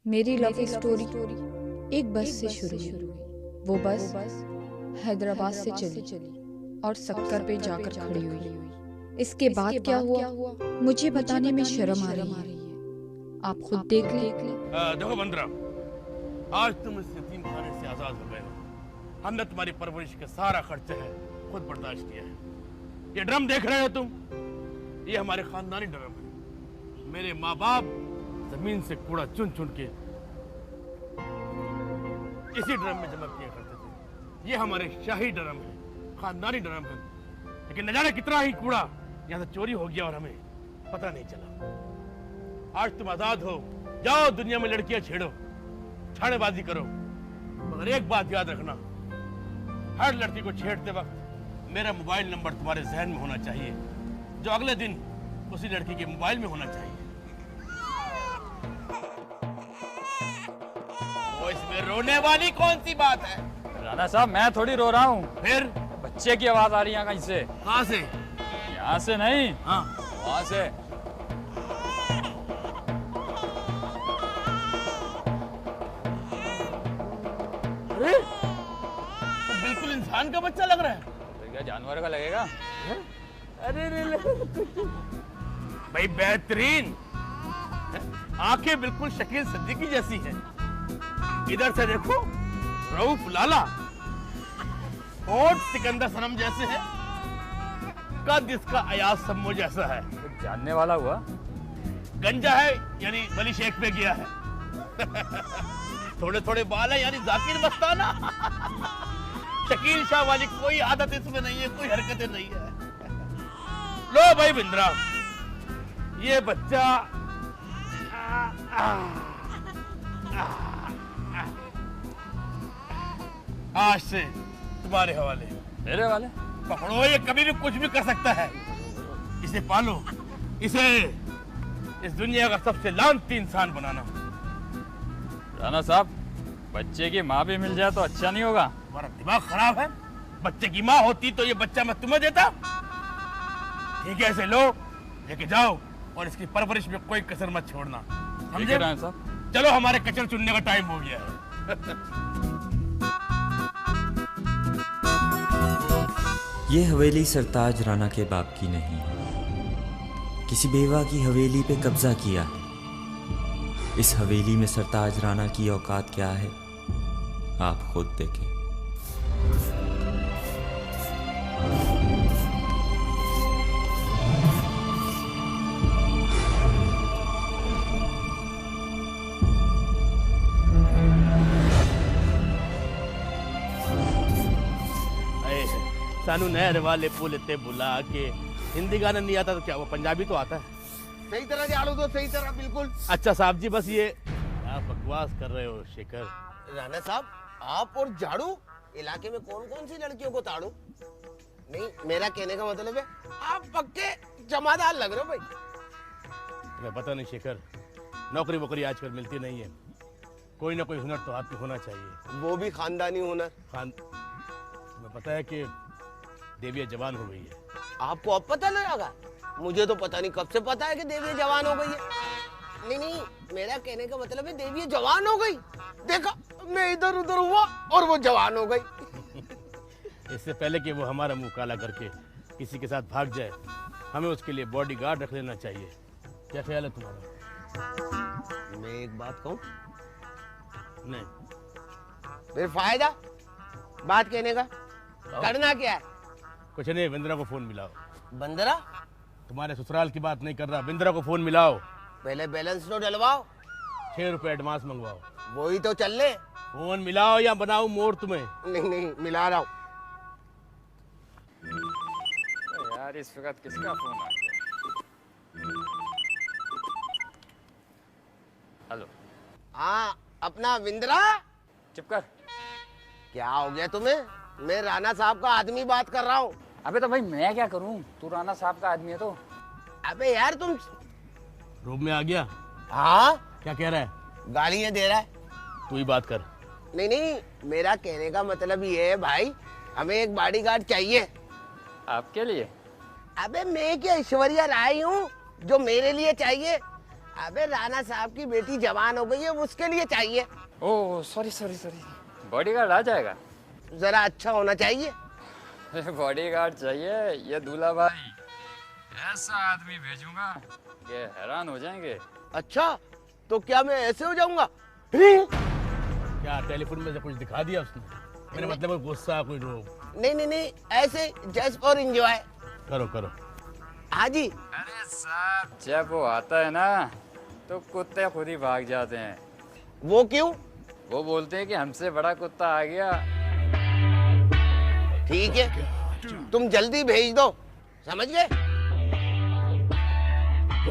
मेरी love story एक बस से शुरू हुई। वो बस हैदराबाद से चली और सक्कर पे जाकर खड़ी हुई। इसके बाद क्या हुआ मुझे बताने में शर्म आ रही है। आप खुद देख लें। देखो बंदरा, आज तुम इस यतीम खाने से आजाद हो गए हो। हमने तुम्हारी परवरिश का सारा खर्चा है खुद बर्दाश्त किया है। ये ड्रम देख रहे हो तुम, ये हमारे खानदानी ड्रम है। मेरे माँ बाप जमीन से कूड़ा चुन चुन के इसी ड्रम में जमा किया करते थे। ये हमारे शाही ड्रम है, खानदानी ड्रम है। लेकिन न जाने कितना ही कूड़ा यहाँ से चोरी हो गया और हमें पता नहीं चला। आज तुम आजाद हो, जाओ दुनिया में लड़कियां छेड़ो, छाड़ेबाजी करो, मगर एक बात याद रखना, हर लड़की को छेड़ते वक्त मेरा मोबाइल नंबर तुम्हारे जहन में होना चाहिए, जो अगले दिन उसी लड़की के मोबाइल में होना चाहिए। वो इसमें रोने वाली कौन सी बात है? राणा साहब, मैं थोड़ी रो रहा हूँ। फिर बच्चे की आवाज आ रही है कहीं से। कहाँ से? यहाँ से नहीं, हाँ, वहाँ से। अरे तो बिल्कुल इंसान का बच्चा लग रहा है। तो क्या जानवर का लगेगा? अरे भाई बेहतरीन, आंखें बिल्कुल शकील सिद्दीकी जैसी है। इधर से देखो, रऊफ लाला, होठ सिकंदर सनम जैसे है, कद इसका अयाज सम्मो जैसा है। कुछ जानने वाला हुआ? गंजा है यानी वली शेख पे गया है। थोड़े थोड़े बाल है यानी जाकिर मस्ताना। शकील शाह वाली कोई आदत इसमें नहीं है, कोई हरकतें नहीं है। लो भाई बिंद्रा, ये बच्चा आज से तुम्हारे हवाले। मेरे वाले? पकड़ो, ये कभी भी कुछ भी कर सकता है। इसे पालो, इसे इस दुनिया का सबसे लानती इंसान बनाना। राणा साहब, बच्चे की माँ भी मिल जाए तो अच्छा नहीं होगा? तुम्हारा दिमाग खराब है? बच्चे की माँ होती तो ये बच्चा मैं तुम्हें देता। ठीक है, इसे लो, लेके जाओ और इसकी परवरिश में कोई कसर मत छोड़ना, समझे? राणा साहब, चलो, हमारे कचर चुनने का टाइम हो गया है। ये हवेली सरताज राणा के बाप की नहीं है, किसी बेवा की हवेली पे कब्जा किया है। इस हवेली में सरताज राणा की औकात क्या है, आप खुद देखें। सानू नहर वाले पुल ते बुला के, हिंदी गाना नहीं आता तो क्या वो पंजाबी तो आता है। सही तरह झाड़ू दो, सही तरह, बिल्कुल। अच्छा साहब जी, बस ये आप बकवास कर रहे हो शेखर। राणा साहब, आप और झाड़ू इलाके में कौन कौन सी लड़कियों को ताड़ू? नहीं, मेरा कहने का मतलब है आप पक्के जमादार लग रहे हो भाई। तुम्हें पता नहीं शेखर, नौकरी वोकरी आजकल मिलती नहीं है। कोई ना कोई हुनर तो हाथ में होना चाहिए, वो भी खानदानी हुनर। तुम्हें पता है कि देविया जवान हो गई है। आपको अब पता लगा? मुझे तो पता नहीं कब से पता है कि देवी जवान हो गई है। नहीं नहीं, मेरा कहने का मतलब है देवी जवान हो गई। देखा, मैं इधर उधर हुआ और वो जवान हो गई। इससे पहले कि वो हमारा मुंह काला करके किसी के साथ भाग जाए, हमें उसके लिए बॉडीगार्ड रख लेना चाहिए। क्या ख्याल है तुम्हारा? मैं एक बात कहूँ? नहीं। फिर फायदा बात कहने का? करना क्या है? कुछ नहीं, बिंद्रा को फोन मिलाओ। बंदरा? तुम्हारे ससुराल की बात नहीं कर रहा, बिंद्रा को फोन मिलाओ। पहले बैलेंस तो डलवाओ, 6 रुपए एडवांस मंगवाओ। वही तो चल ले। फोन मिलाओ या बनाओ मोड़ तुम्हें। नहीं नहीं, मिला रहा हूँ। यार इस वक्त किसका फोन आ गया? हेलो। हाँ, अपना विंद्रा। चुप कर। क्या हो गया तुम्हें? मैं राणा साहब का आदमी बात कर रहा हूँ। अबे तो भाई मैं क्या करूं, तू राणा साहब का आदमी है तो। अबे यार तुम। रूम में आ गया? हाँ, क्या कह रहा है? गालियाँ दे रहा है। तू ही बात कर। नहीं नहीं, मेरा कहने का मतलब ये है भाई, हमें एक बॉडीगार्ड चाहिए। आपके लिए? अबे मैं क्या ऐश्वर्या राय हूँ जो मेरे लिए चाहिए? अबे राणा साहब की बेटी जवान हो गई है, उसके लिए चाहिए। Oh sorry sorry sorry, bodyguard आ जाएगा? जरा अच्छा होना चाहिए। बॉडीगार्ड चाहिए या दूल्हा भाई? ऐसा आदमी भेजूंगा कि हैरान हो जाएंगे। अच्छा तो क्या मैं ऐसे हो जाऊंगा? क्या टेलीफोन में से कुछ दिखा दिया उसने? मेरा मतलब गुस्सा कोई रोग? नहीं, ऐसे जस्ट फॉर एंजॉय। करो करो। हाँ जी। अरे साहब, जब वो आता है ना तो कुत्ते खुद ही भाग जाते हैं। वो क्यों? वो बोलते हैं कि हमसे बड़ा कुत्ता आ गया। ठीक है, तुम जल्दी भेज दो, समझ गए?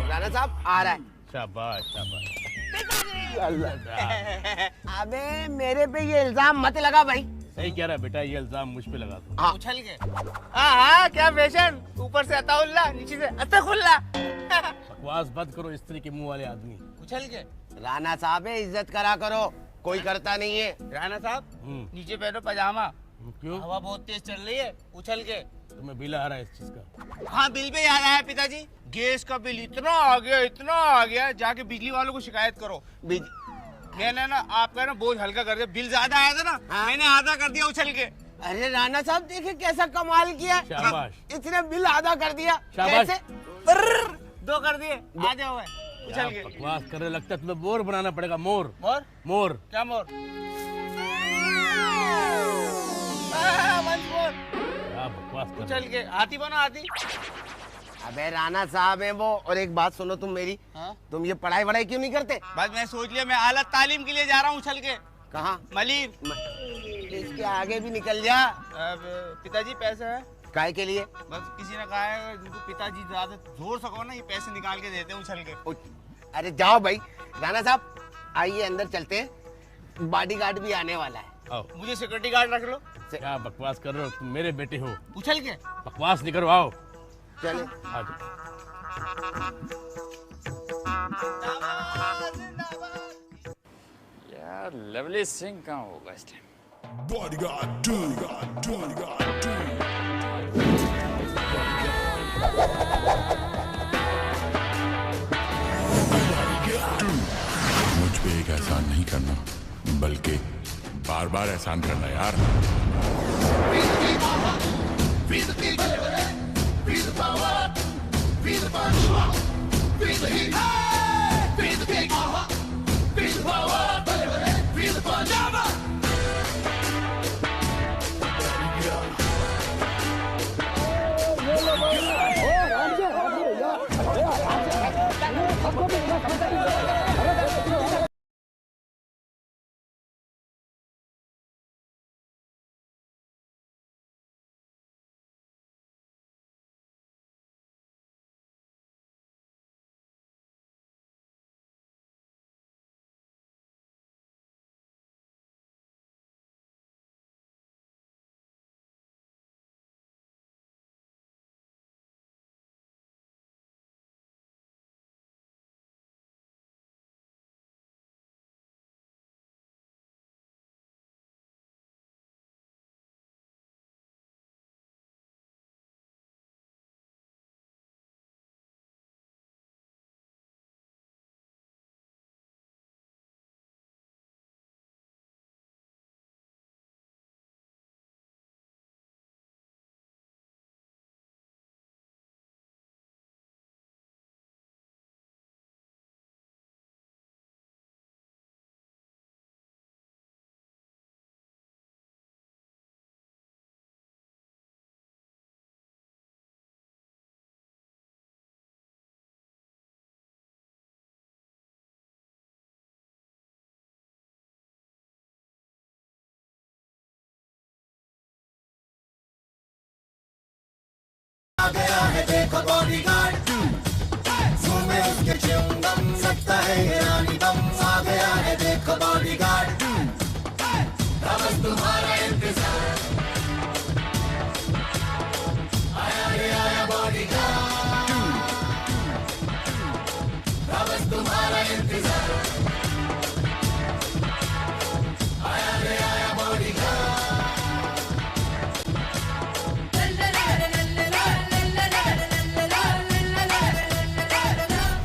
राणा साहब आ रहा है। शाबाश शाबाश। अबे मेरे पे ये इल्जाम मत लगा भाई। सही कह रहा है बेटा, ये इल्जाम मुझ पे लगा दो। हाँ। उछल के। हाँ क्या फैशन, ऊपर से अताउल्ला, नीचे से अतकुल्ला। बकवास बंद करो, स्त्री के मुंह वाले आदमी। उछल के। राणा साहब इज्जत करा करो, कोई करता नहीं है। राणा साहब नीचे पहनो पजामा, क्यों? हवा बहुत तेज चल रही है, उछल के। तुम्हें बिल आ रहा है इस चीज का? हाँ बिल पे आ रहा है पिताजी, गैस का बिल इतना आ गया, जाके बिजली वालों को शिकायत करो। मैंने ना आपका ना बोझ हल्का कर दिया, बिल ज्यादा आया था ना। हाँ? मैंने आधा कर दिया उछल के। अरे राणा साहब देखिए कैसा कमाल किया। शाबाश। इसने बिल आधा कर दिया। शाबाश। कैसे? 2 कर दिए, आ जाओ उछल के। बकवास करने लगता है, तुम्हें मोर बनाना पड़ेगा। मोर मोर? मोर क्या मोर? मोर। क्या बकवास कर रहे उछल के हाथी बनो, हाथी। अबे राणा साहब है वो। और एक बात सुनो तुम मेरी। हाँ? तुम ये पढ़ाई वढ़ाई क्यों नहीं करते? बस मैं सोच लिया मैं आला तालीम के लिए जा रहा हूँ उछल के। कहाँ? मलिर। इसके आगे भी निकल जा। अब पिताजी पैसे है? काय के लिए? बस किसी ने कहा है जिनको पिताजी ज्यादा जोर सको ना, ये पैसे निकाल के देते हैं उछल के। अरे जाओ भाई। राणा साहब आइए अंदर चलते हैं, बॉडीगार्ड भी आने वाला है। आओ। मुझे सिक्योरिटी गार्ड रख लो। क्या बकवास कर रहे हो, तुम मेरे बेटे हो। उछल के। बकवास नहीं करो, आओ चले। आ जाओ। यार लवली सिंह कहाँ होगा इस टाइम? Bodyguard 2, Bodyguard 2. मुझ पे एक एहसान नहीं करना, बल्कि बार बार एहसान करना यार।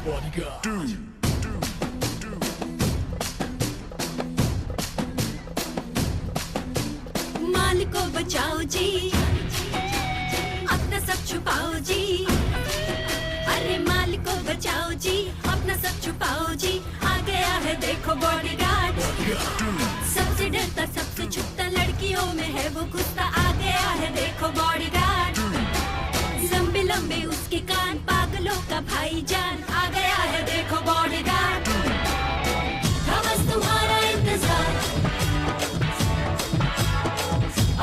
Bodyguard 2. जी, अपना सब छुपाओ जी, आ गया है देखो बॉडीगार्ड। सबसे डरता सबसे छुपता लड़कियों में है वो घुसता, आ गया है देखो बॉडीगार्ड। लंबे लंबे उसके कान, पागलों का भाईजान, आ गया है देखो बॉडीगार्ड। था बस तुम्हारा इंतजार,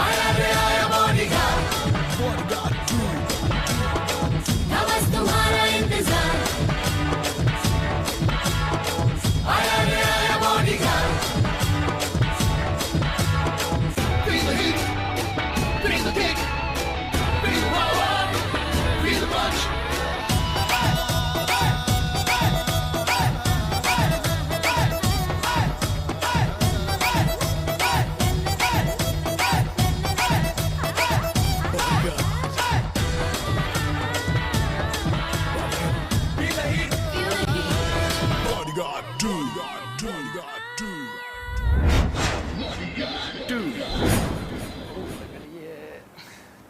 आया रे आया बॉडीगार्ड। था बस तुम्हारा इंतजार, आया रे आया bodyguard. Bring the heat, bring the kick, bring the power, bring the punch.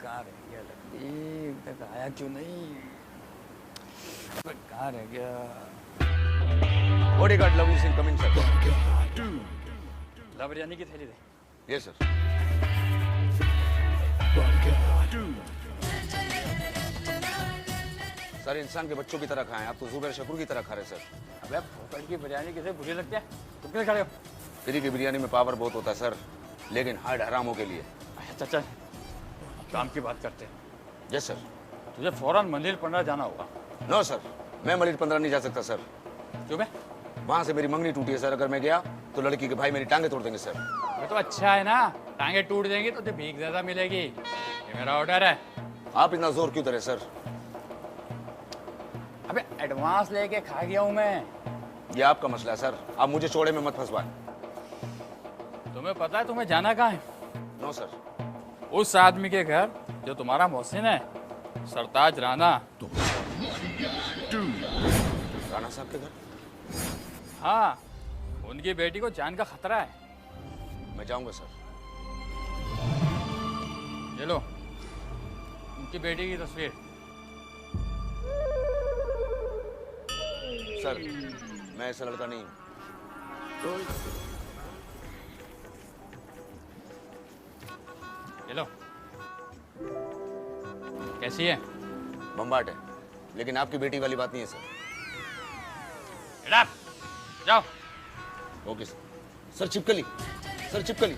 कहाँ रह गया लकड़ी, तक आया क्यों नहीं? कहाँ रह गया? Bodyguard Lovely Singh coming sir. ला बिरयानी की थैली दे। Yes sir. सर इंसान के बच्चों की तरह खाएं, आप तो जुबैर शकूर की तरह खा रहे सर। अबे फोकट की बिरयानी किसे बुरी लगती है? तुम क्यों खा रहे हो? फ्री की बिरयानी में पावर बहुत होता है सर, लेकिन हार्ड हरामों के लिए। अच्छा चल, काम की बात करते हैं। Yes sir. तुझे फौरन मंदिर 15 जाना होगा। नो सर, मैं मंदिर 15 नहीं जा सकता सर। क्यों बे? वहाँ से मेरी मंगनी टूटी है सर, अगर मैं गया तो लड़की के भाई मेरी टांगे तोड़ देंगे सर। ये तो अच्छा है ना, टांगे टूट देंगी तो तुझे भीख ज्यादा मिलेगी। ये मेरा ऑर्डर है। आप इतना जोर क्यों दे रहे सर? अबे एडवांस लेके खा गया हूँ मैं। ये आपका मसला है सर, आप मुझे चौड़े में मत फंसवाएं। तुम्हें पता है तुम्हें जाना कहाँ है? No sir. उस आदमी के घर जो तुम्हारा मोहसिन है, सरताज राणा। राणा साहब के घर? हाँ, उनकी बेटी को जान का खतरा है। मैं जाऊंगा सर। ये लो उनकी बेटी की तस्वीर। सर मैं ऐसा लड़का नहीं हूं। ये लो। कैसी है? बम्बाट है, लेकिन आपकी बेटी वाली बात नहीं है सर। जाओ। Okay sir. सर चिपकली, सर चिपकली।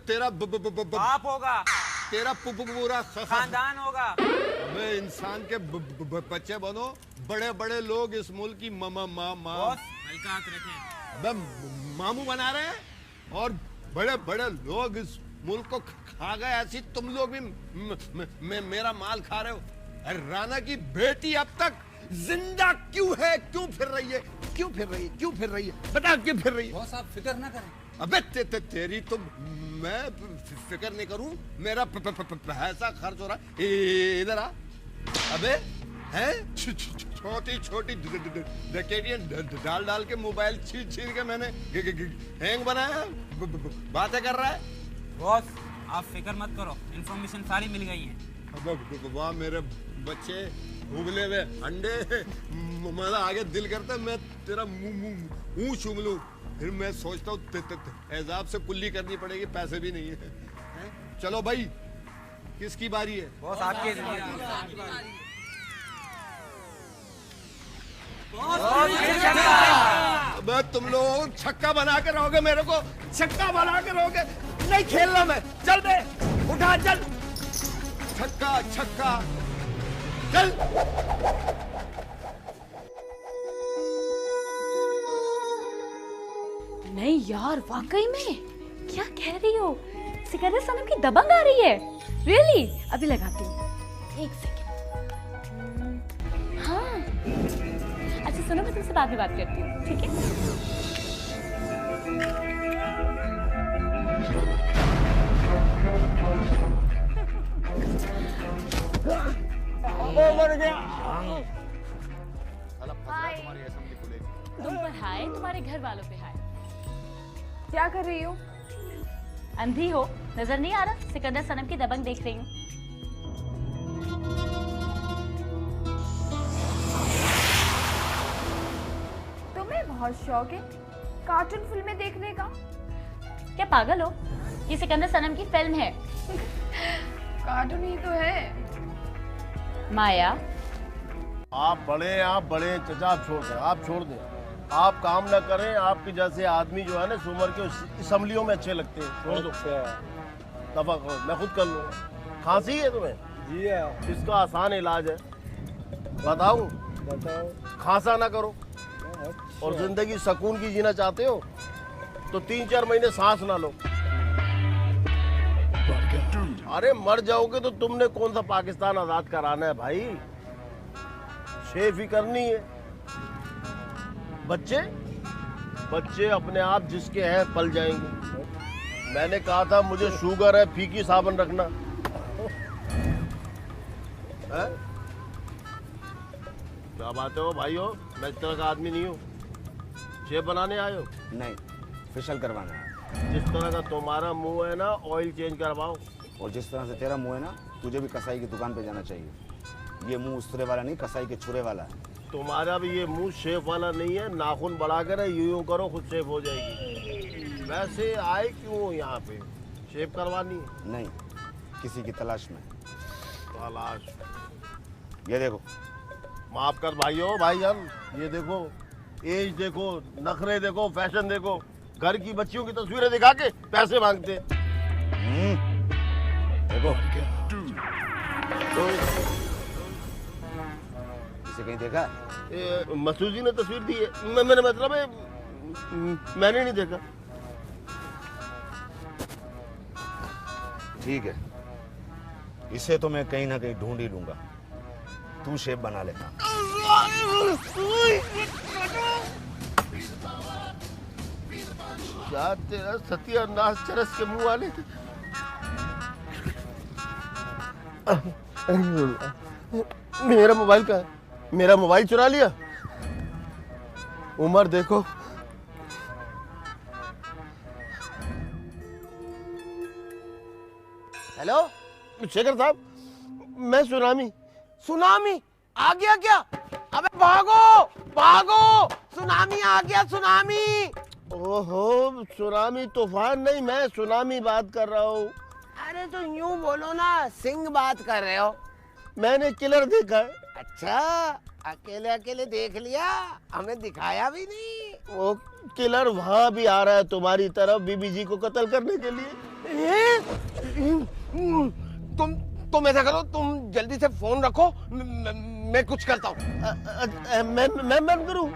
तेरा बाप होगा, तेरा पूरा खानदान होगा। अबे इंसान के बच्चे बनो, बड़े बड़े लोग इस मुल्क की अबे मामू बना रहे हैं, और बड़े बड़े लोग इस मुल्क को खा गए। ऐसी तुम लोग भी मेरा माल खा रहे हो। अरे राणा की बेटी अब तक जिंदा क्यों है? क्यों फिर रही है? क्यों फिर रही है? क्यों फिर रही है? बता क्यों फिर रही है? बॉस आप फिक्र ना करें। अबे तेरी तो मैं फिक्र नहीं करूं, मेरा पैसा खर्च हो रहा है। इधर आ। अबे हैं छोटी छोटी डकैतियां डाल डाल के मोबाइल छीन के मैंने हैंग बनाया, बातें कर रहा है। बॉस आप फिक्र मत करो, इन्फॉर्मेशन सारी मिल गई है। अबे वाह मेरे बच्चे, उबले हुए अंडे। मेरा आगे दिल करता है मैं तेरा मुंह चूम लूं, फिर मैं सोचता हूँ एजाब से कुल्ली करनी पड़ेगी, पैसे भी नहीं है। चलो भाई, किसकी बारी है? बॉस आपकी। अबे तुम लोग छक्का बना के रहोगे, मेरे को छक्का बना के रहोगे। नहीं खेलना मैं। चल बे, उठा चल। छक्का छक्का चल। नहीं यार, वाकई में क्या कह रही हो? सिकंदर सनम की दबंग आ रही है। रियली? अभी लगाती हूँ, एक सेकंड। हाँ अच्छा सुनो, मैं तुमसे बाद में बात करती हूँ, ठीक है? मर गया। तुम्हारी असेंबली खुलेगी। तुम पर हाय, तुम्हारे घर वालों पे हाय। क्या कर रही हो? अंधी हो, नजर नहीं आ रहा? सिकंदर सनम की दबंग देख रही हूँ। तुम्हें बहुत शौक है कार्टून फिल्में देखने का? क्या पागल हो? ये सिकंदर सनम की फिल्म है। कार्टून ही तो है। माया, आप बड़े चचा, आप छोड़ दें। आप काम ना करें, आपके जैसे आदमी जो है ना उम्र के असम्बलियों में अच्छे लगते हैं। छोड़ दो, दफा करो, मैं खुद कर लूँगा। खांसी है तुम्हें? जी है। इसका आसान इलाज है, बताओ। खांसा ना करो। और जिंदगी सुकून की जीना चाहते हो तो 3-4 महीने सांस ना लो। अरे मर जाओगे तो तुमने कौन सा पाकिस्तान आजाद कराना है भाई? शेफ ही करनी है। बच्चे अपने आप जिसके हैं पल जाएंगे। मैंने कहा था मुझे शुगर है, फीकी साबुन रखना है? क्या बात है भाइयों, मैं इस तरह का आदमी नहीं हूँ। शेफ बनाने आए हो? नहीं, फेशियल करवाना है। जिस तरह का तुम्हारा मुंह है ना, ऑयल चेंज करवाओ। और जिस तरह से तेरा मुंह है ना, तुझे भी कसाई की दुकान पे जाना चाहिए। ये मुंह उस्तरे वाला नहीं, कसाई के छुरे वाला है। तुम्हारा भी ये मुंह शेफ वाला नहीं है। नाखून बढ़ा कर यूं करो, खुद शेफ हो जाएगी। वैसे आए क्यों यहाँ पे? शेफ करवानी है? नहीं, किसी की तलाश में। तलाश? ये देखो। माफ कर भाइयों, भाईजान, ये देखो, एज देखो, नखरे देखो, फैशन देखो। घर की बच्चियों की तस्वीरें दिखा के पैसे मांगते। देखो, इसे कहीं देखा? मसूद जी ने तस्वीर दी है। मैंने मतलब है, मैंने नहीं देखा। ठीक है, इसे तो मैं कहीं ना कहीं ढूंढ ही लूंगा। तू शेफ बना लेना। क्या तेरा सत्यानाश चरस के मुंह वाले। मेरा मोबाइल कहाँ है? मेरा मोबाइल चुरा लिया। उम्र देखो। हेलो शेखर साहब, मैं सुनामी आ गया क्या? अबे भागो, सुनामी आ गया, सुनामी। ओहो, सुनामी तूफान नहीं, मैं सुनामी बात कर रहा हूँ। अरे तो यूं बोलो ना, सिंह बात कर रहे हो। मैंने किलर देखा है। अच्छा, अकेले देख लिया, हमें दिखाया भी नहीं। वो किलर वहाँ भी आ रहा है तुम्हारी तरफ, बीबी जी को कत्ल करने के लिए। तुम ऐसा करो, तुम जल्दी से फोन रखो, मैं कुछ करता हूँ। मैं बंद करूँ?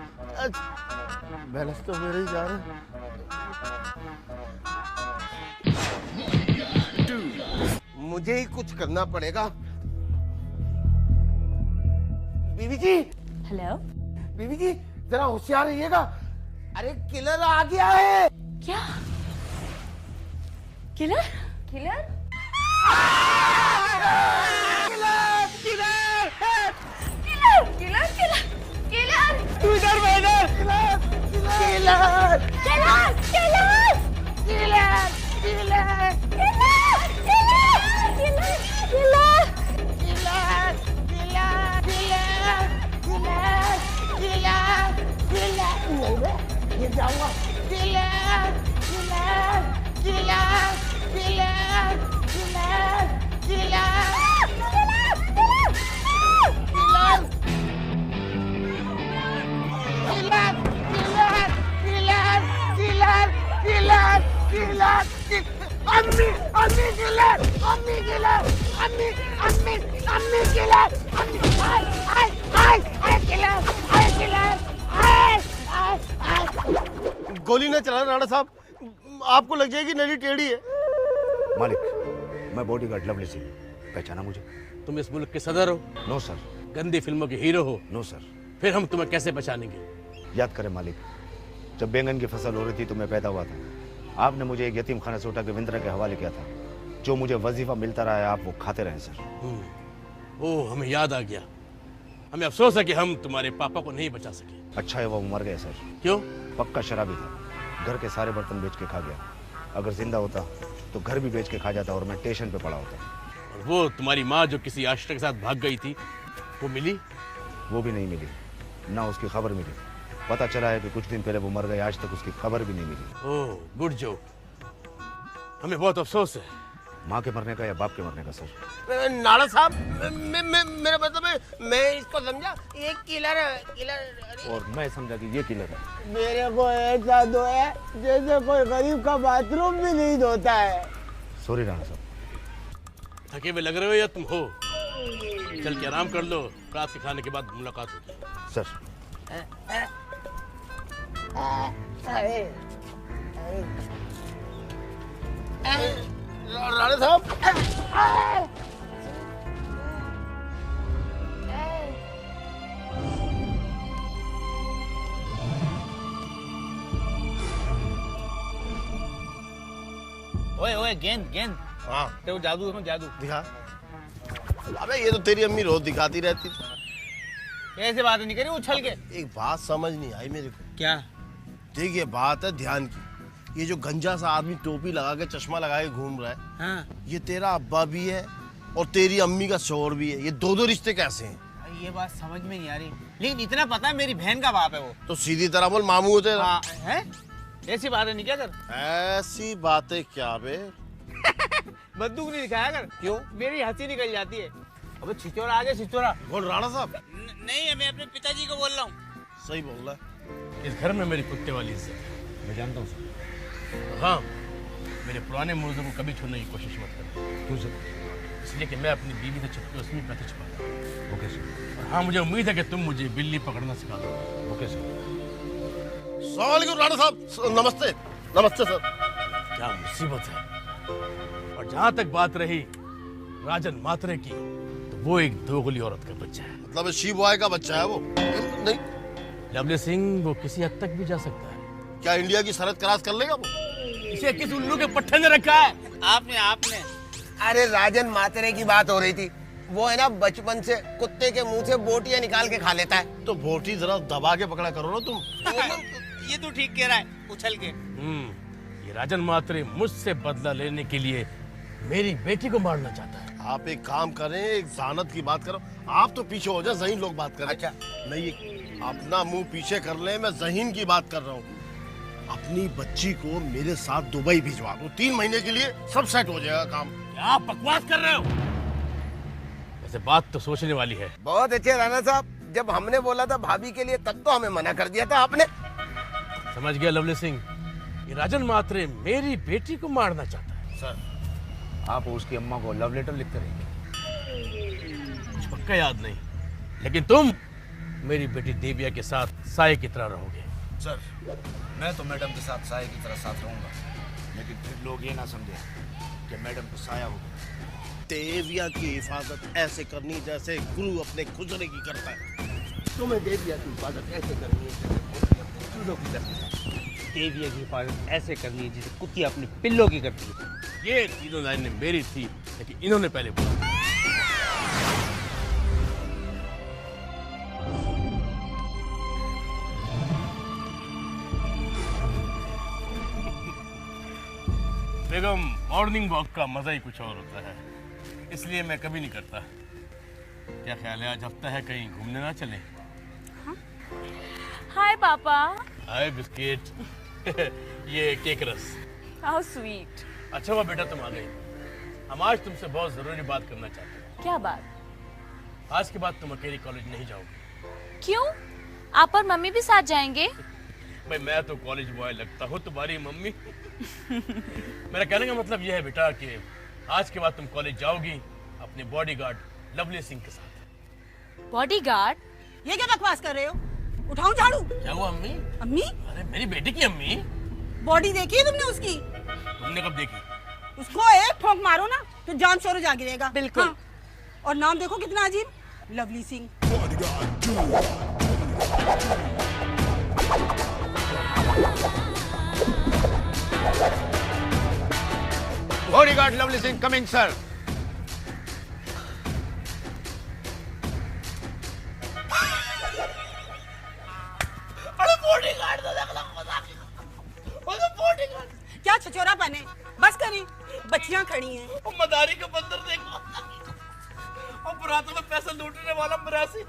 बैलेंस तो मेरे ही जा रहा है। मुझे ही कुछ करना पड़ेगा। बीबी जी। हेलो बीबी जी, जरा होशियार रहिएगा। अरे किलर आ गया है। क्या? किलर? तू इधर गिर जाऊंगा। गोली न चलाना राणा साहब, आपको लग जाएगी, नली टेढ़ी है। मालिक, मैं बॉडीगार्ड लवली सिंह, पहचाना मुझे? तुम इस मुल्क के सदर हो? No sir. गंदी फिल्मों के हीरो हो? No sir. फिर हम तुम्हें कैसे पहचानेंगे? याद करें मालिक, जब बैंगन की फसल हो रही थी तो मैं पैदा हुआ था। आपने मुझे एक यतीम खाने से उठा के विंद्रा के हवाले किया था। जो मुझे वजीफा मिलता रहा है आप वो खाते रहे सर। ओह, हमें याद आ गया। हमें अफसोस है कि हम तुम्हारे पापा को नहीं बचा सके। अच्छा है वो मर गया सर। क्यों? पक्का शराबी था, घर के सारे बर्तन बेच के खा गया। अगर जिंदा होता तो घर भी बेच के खा जाता और मैं स्टेशन पे पड़ा होता। और वो तुम्हारी माँ जो किसी आश्रय के साथ भाग गई थी, वो मिली? वो भी नहीं मिली, ना उसकी खबर मिली। पता चला है कि कुछ दिन पहले वो मर गए, आज तक उसकी खबर भी नहीं मिली। ओह, गुड जोक। हमें बहुत अफसोस है। माँ के मरने का या बाप के मरने का सर? नाड़ा साहब, मेरा मतलब है, मैं इसको समझा ये किलर है। और मैं समझा कि ये किलर है। मेरे को ऐसा दो है जैसे कोई गरीब का बाथरूम भी नहीं धोता है। सॉरी राणा साहब। थके हुए लग रहे हो या तुम हो? चल के आराम कर लो, रात के खाने के बाद मुलाकात होगी। सर राणा साहब, ओए ओए गेंद गेंद। हाँ तो जादू है, जादू दिखा। अबे ये तो तेरी अम्मी रोज दिखाती रहती थी। ऐसे बात नहीं करी उछल के। एक बात समझ नहीं आई मेरे को। क्या? देख ये बात है ध्यान की, ये जो गंजा सा आदमी टोपी लगा के चश्मा लगा के घूम रहा है, हाँ। ये तेरा अब्बा भी है और तेरी अम्मी का शोहर भी है। ये दो दो रिश्ते कैसे हैं? ये बात समझ में नहीं आ रही, लेकिन इतना पता है मेरी बहन का बाप है वो। तो सीधी तरह बोल मामू होते हाँ, है? ऐसी बातें नहीं क्या कर? ऐसी बातें क्या बे? बंदूक नहीं दिखाया कर। क्यों? मेरी हंसी निकल जाती है। अबे छिचोरा आ गया, छिचोरा। बोल राणा साहब। नहीं है, मैं अपने पिताजी को बोल रहा हूँ। सही बोल रहा है। इस घर में मेरी कुत्ते वाली इज्जत है। मैं जानता हूँ सर। हाँ, मेरे पुराने मुर्दों को कभी छूने की कोशिश मत करना। क्यों सर? इसलिए कि मैं अपनी बीवी से छुपके उसमें पैसे छुपाता हूँ। Okay sir. और हाँ, मुझे उम्मीद है कि तुम मुझे बिल्ली पकड़ना सिखा दो। Okay sir. अस्सलाम वालेकुम राणा साहब। नमस्ते। नमस्ते सर। क्या मुसीबत है। और जहाँ तक बात रही राजन मात्रे की, तो वो एक दोगली औरत का बच्चा है। मतलब शी बॉय का बच्चा है वो? नहीं। लवली सिंह वो किसी हद तक भी जा सकता है। क्या इंडिया की सरहद क्रॉस कर लेगा वो? इसे किस उल्लू के पट्टे ने रखा है? आपने अरे राजन मात्रे की बात हो रही थी। वो है ना बचपन से कुत्ते के मुंह से बोटियां निकाल के खा लेता है। तो बोटी जरा दबा के पकड़ा करो ना तुम। ये तो ठीक कह रहा है, उछल के। ये राजन मात्रे मुझसे बदला लेने के लिए मेरी बेटी को मारना चाहता है। आप एक काम करें, एक जानत की बात करो। आप तो पीछे हो जाए, जहीन लोग बात करें। अच्छा। नहीं, अपना मुंह पीछे कर ले, मैं जहीन की बात कर रहा हूँ। अपनी बच्ची को मेरे साथ दुबई भिजवा दो, 3 महीने के लिए सब सेट हो जाएगा काम। क्या बकवास कर रहे हो? वैसे बात तो सोचने वाली है। बहुत अच्छे राणा साहब, जब हमने बोला था भाभी के लिए तब तो हमें मना कर दिया था आपने। समझ गया लवली सिंह, ये राजन मात्रे मेरी बेटी को मारना चाहता है। सर आप उसकी अम्मा को लव लेटर लिखते रहेंगे? कुछ पक्का याद नहीं, लेकिन तुम मेरी बेटी देविया के साथ साये की तरह रहोगे। सर मैं तो मैडम के साथ साये की तरह साथ रहूंगा, लेकिन फिर लोग ये ना समझे कि मैडम को साया होगा। देविया की हिफाजत ऐसे करनी जैसे गुरु अपने खुजरे की करता है। तुम्हें देविया की हिफाजत ऐसे करनी है जैसे चूल्हों की करती है। देविया की हिफाजत ऐसे करनी है जैसे कुत्ती अपनी पिल्लों की करती है। ये तीनों लाइनें मेरी थी, लेकिन इन्होंने पहले बोला। बेगम, मॉर्निंग वॉक का मजा ही कुछ और होता है, इसलिए मैं कभी नहीं करता। क्या ख्याल है आज हफ्ता है, कहीं घूमने ना चले? हाय पापा। हाय बिस्किट। ये केक रस। How sweet. अच्छा हुआ बेटा तुम आ गई। हम आज तुमसे बहुत जरूरी बात करना चाहते हैं। क्या बात? आज के बाद तुम अकेली कॉलेज नहीं जाओगे। क्यों? आप और मम्मी भी साथ जाएंगे? भाई मैं तो कॉलेज बॉय लगता हूँ तुम्हारी मम्मी। मेरा कहने का मतलब यह है बेटा कि आज के बाद तुम कॉलेज जाओगी अपने बॉडीगार्ड लवली सिंह के साथ। बॉडीगार्ड? ये क्या बकवास कर रहे हो? उठाऊं झाड़ू? क्या हुआ अम्मी? अम्मी? अरे मेरी बेटी की अम्मी। बॉडी देखी है तुमने उसकी? तुमने कब देखी? उसको एक ठोक मारो ना तो जान शोर आ गिरेगा। बिल्कुल। हाँ। और नाम देखो कितना अजीब, lovely Singh. Bodyguard Lovely Singh coming sir. बच्चियां खड़ी हैं। और मदारी का बंदर देखो, और बुरातों में पैसा लूटने वाला मरासी।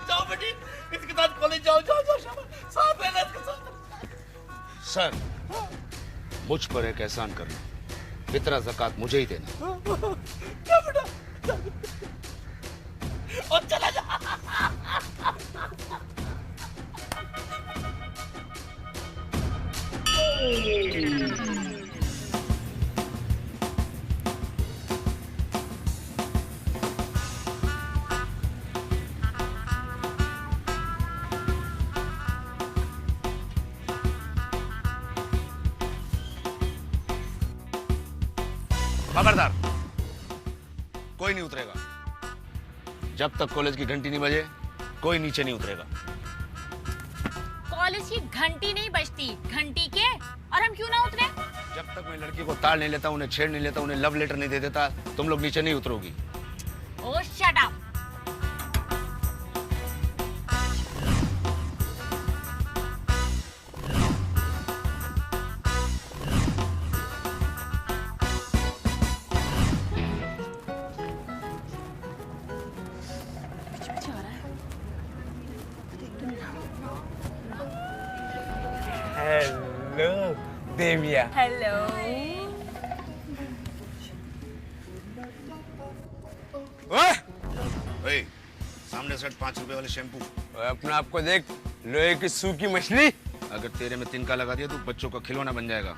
जाओ बेटी, इसके साथ कॉलेज जाओ, जाओ जाओ, शाबाश, साथ रहना इसके साथ। सर, मुझ पर एक एहसान करना, इतना ज़कात मुझे ही देना। क्या बेटा, और चला जा। खबरदार, कोई नहीं उतरेगा जब तक कॉलेज की घंटी नहीं बजे। कोई नीचे नहीं उतरेगा। कॉलेज की घंटी नहीं बजती, घंटी के, और हम क्यों ना उतरे? जब तक मैं लड़की को ताड़ नहीं लेता, उन्हें छेड़ नहीं लेता, उन्हें लव लेटर नहीं दे देता, तुम लोग नीचे नहीं उतरोगी। ओह शट अप। हेलो देविया। हेलो। ओए, सामने सेट 5 रुपए वाले शैम्पू। अपने आप को देख, लोहे की सूखी मछली। अगर तेरे में तिनका लगा दिया तो बच्चों का खिलौना बन जाएगा।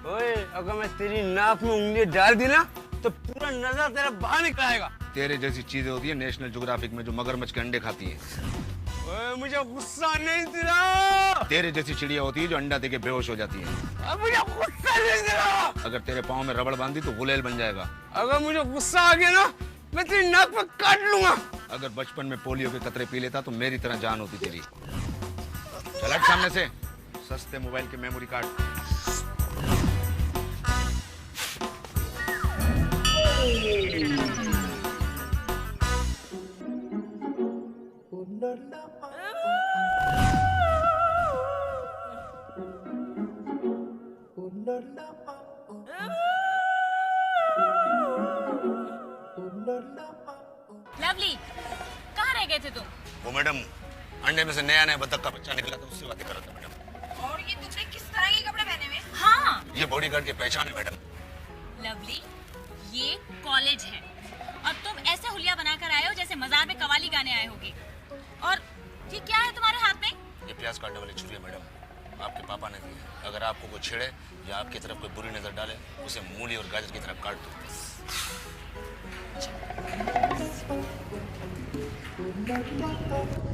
ओए, अगर मैं तेरी नाक में उंगली डाल दी ना तो पूरा नजर तेरा बाहर निकल आएगा। तेरे जैसी चीजें होती है नेशनल ज्योग्राफिक में जो मगरमच्छ के अंडे खाती हैं। ओए, मुझे गुस्सा नहीं दिला। तेरे जैसी चिड़िया होती है जो अंडा देके बेहोश हो जाती है। मुझे गुस्सा नहीं दिला। अगर तेरे पाँव में रबड़ बांधी तो गुलेल बन जाएगा। अगर मुझे गुस्सा आ गया ना, मैं तेरी नाक पे काट लूंगा। अगर बचपन में पोलियो के कतरे पी लेता तो मेरी तरह जान होती तेरी। चल हट सामने से, सस्ते मोबाइल के मेमोरी कार्ड। लवली, कहाँ रह गए थे तुम? वो मैडम, अंडे में से नया नया बतख का बच्चा निकला था, उससे बातें कर रहा था मैडम। और ये तुमने किस तरह के कपड़े पहने हुए? हाँ, ये बॉडीगार्ड की पहचान है मैडम। लवली, ये कॉलेज है और तुम ऐसे हुलिया बनाकर आए हो जैसे मजार में कवाली गाने आए होगे। और ये क्या है तुम्हारे हाथ में? ये प्याज काटने वाली छुरी है मैडम, आपके पापा ने दी है। अगर आपको कोई छेड़े या आपकी तरफ कोई बुरी नजर डाले, उसे मूली और गाजर की तरफ काट दो।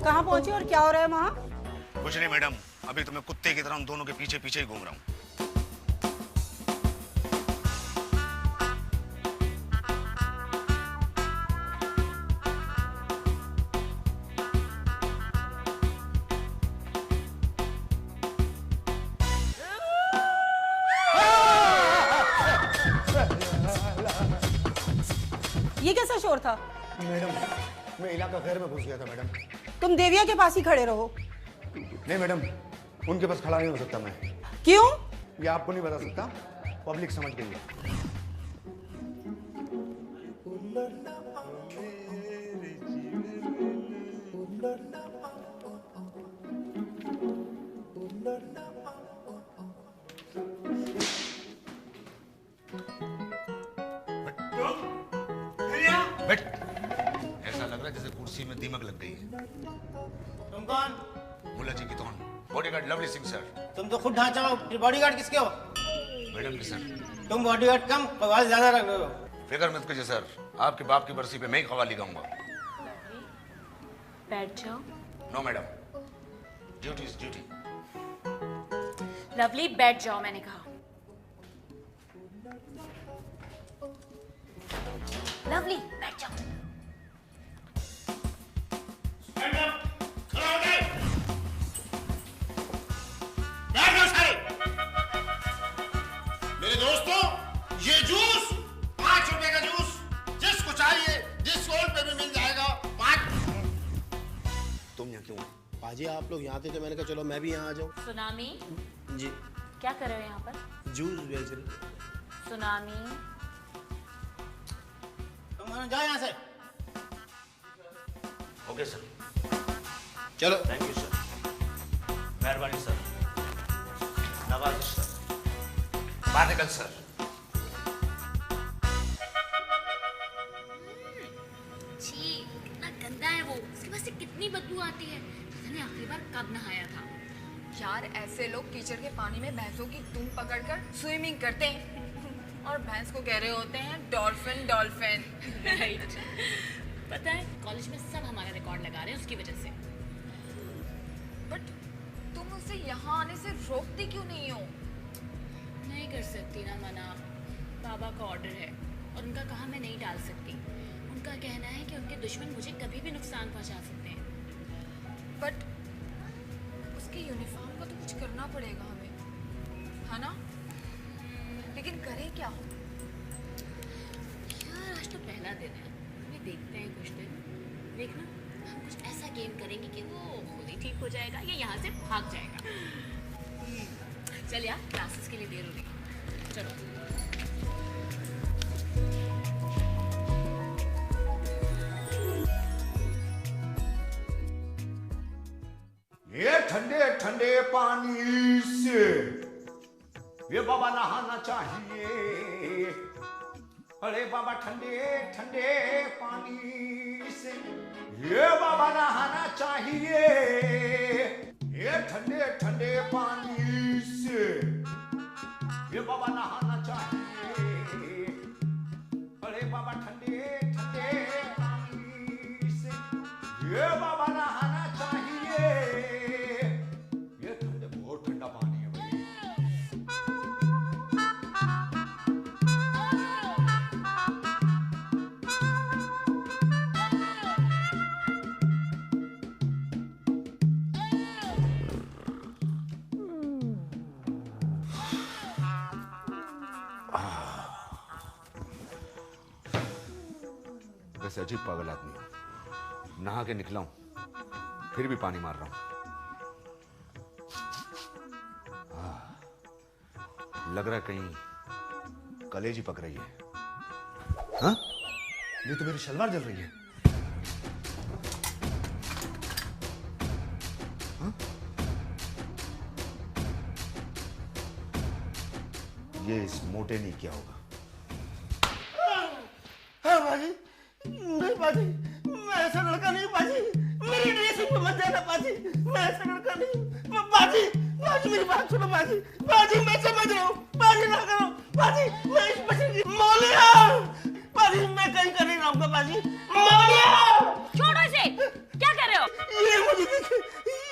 कहाँ पहुँचे और क्या हो रहा है वहाँ? कुछ नहीं मैडम, अभी तो मैं कुत्ते की तरह उन दोनों के पीछे पीछे ही घूम रहा हूँ। ये कैसा शोर था? मैडम, मैं इलाका खैर में घुस गया था मैडम। तुम देविया के पास ही खड़े रहो। नहीं मैडम, उनके पास खड़ा नहीं हो सकता मैं। क्यों? ये आपको नहीं बता सकता, पब्लिक समझ गई है। बैठ। ऐसा लग रहा है जैसे कुर्सी में दीमक लग गई है। तुम कौन? मुल्ला जी की तौन, बॉडीगार्ड लवली सिंह सर। तुम तो खुद ढांचा हो, बॉडीगार्ड किसके हो? मैडम की सर। तुम बॉडीगार्ड कम, कवाल ज्यादा रख रहे हो। फिक्र मत कीजिए सर, आपके बाप की बरसी पे मैं ही कवाली गाऊंगा। बैठ जाओ। No madam, duty is duty. Lovely, बैठ जाओ, मैंने कहा। लवली, बैठ जाओ। मेरे दोस्तों, ये जूस 5 रुपए का जूस, जिसको चाहिए जिस स्टॉल पे भी मिल जाएगा। 5। तुम यहाँ क्यों? पाजी, आप लोग यहाँ थे तो मैंने कहा चलो मैं भी यहाँ आ जाऊँ। सुनामी जी। क्या कर रहे हो यहाँ पर? जूस बेच रही। सुनामी तुम जाओ यहाँ से। Okay sir. चलो। Thank you sir. मेहरबानी सर। नवाज सर। बाहर निकल सर। छी, कितना गंदा है वो। उसके पास से कितनी बदबू आती है। पता नहीं आखिरी बार कब नहाया था। यार ऐसे लोग कीचड़ के पानी में भैंसों की दुम पकड़कर स्विमिंग करते हैं और भैंस को कह रहे होते हैं डॉल्फिन डॉल्फिन। राइट। पता है कॉलेज में सब हमारा रिकॉर्ड लगा रहे हैं उसकी वजह से। बट तुम उसे यहाँ आने से रोकती क्यों नहीं हो? नहीं कर सकती ना मना, बाबा का ऑर्डर है और उनका कहा मैं नहीं टाल सकती। उनका कहना है कि उनके दुश्मन मुझे कभी भी नुकसान पहुंचा सकते हैं। बट उसकी यूनिफॉर्म का तो कुछ करना पड़ेगा हमें, है ना? लेकिन करें क्या? यार आज तो पहला दिन है, अभी देखते हैं कुछ दिन। देखना हम कुछ ऐसा गेम करेंगे कि वो खुद ही ठीक हो जाएगा या यहाँ से भाग जाएगा। चल यार क्लासेस के लिए देर हो रही है, चलो। ये ठंडे ठंडे पानी से ये बाबा नहाना चाहिए। अरे बाबा ठंडे ठंडे पानी से ये बाबा नहाना चाहिए। ये ठंडे ठंडे पानी से ये बाबा नहाना चाहिए। अरे बाबा ठंडे ठंडे पानी से ये बाबा नहाना चाहिए। ये ठंडे बहुत ठंडा पानी है भाई। वैसे अजीब पागल आदमी हूं, नहा के निकला हूं फिर भी पानी मार रहा हूं। लग रहा है कहीं कलेज ही पक रही है। हाँ? ये तो मेरी शलवार जल रही है। हाँ? ये इस मोटे ने किया होगा। हाँ बाजी, नहीं बाजी, मैं ऐसा लड़का नहीं बाजी। मेरी ड्रेसिंग में मत जाना बाजी, मैं ऐसा लड़का नहीं। बाजी, बाजी मेरी बात सुनो बाजी। बाजी मैं समझ रहा हूँ, बाजी ना करो बाजी। मैं इस बच्चे की मौलिया बाजी, मैं कहीं कर नहीं रहूँगा बाजी। मौलिया छोड़ो इसे, क्या कर रहे हो? ये मुझे देखिए,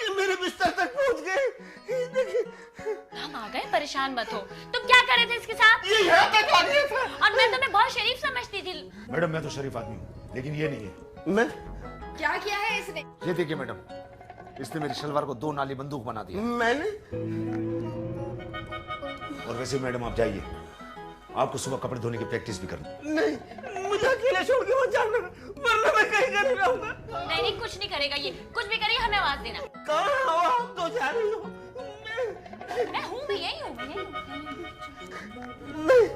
ये मेरे बिस्तर तक पहुँच गए। देखिए हम आ गए, परेशान मत हो। तुम क्या कर रहे थे इसके साथ? ये यहाँ तक आ गया था और मैं तुम्हें बहुत शरीफ समझती थी। मैडम मैं तो शरीफ आदमी हूँ, लेकिन ये नहीं है। मैं क्या किया है इसने? ये देखिए मैडम, इसने मेरी शलवार को 2 नाली बंदूक बना दिया। मैंने? और वैसे मैडम आप जाइए, आपको सुबह कपड़े धोने की प्रैक्टिस भी करनी। नहीं, मुझे अकेले छोड़ के मत जाना, वरना मैं कहीं कर नहीं रहूंगा। नहीं, कुछ नहीं करेगा ये, कुछ भी करिए हमें आवाज देना। कहाँ हो आप? तो जा रही हो? मैं हूँ, मैं यही हूँ। नहीं,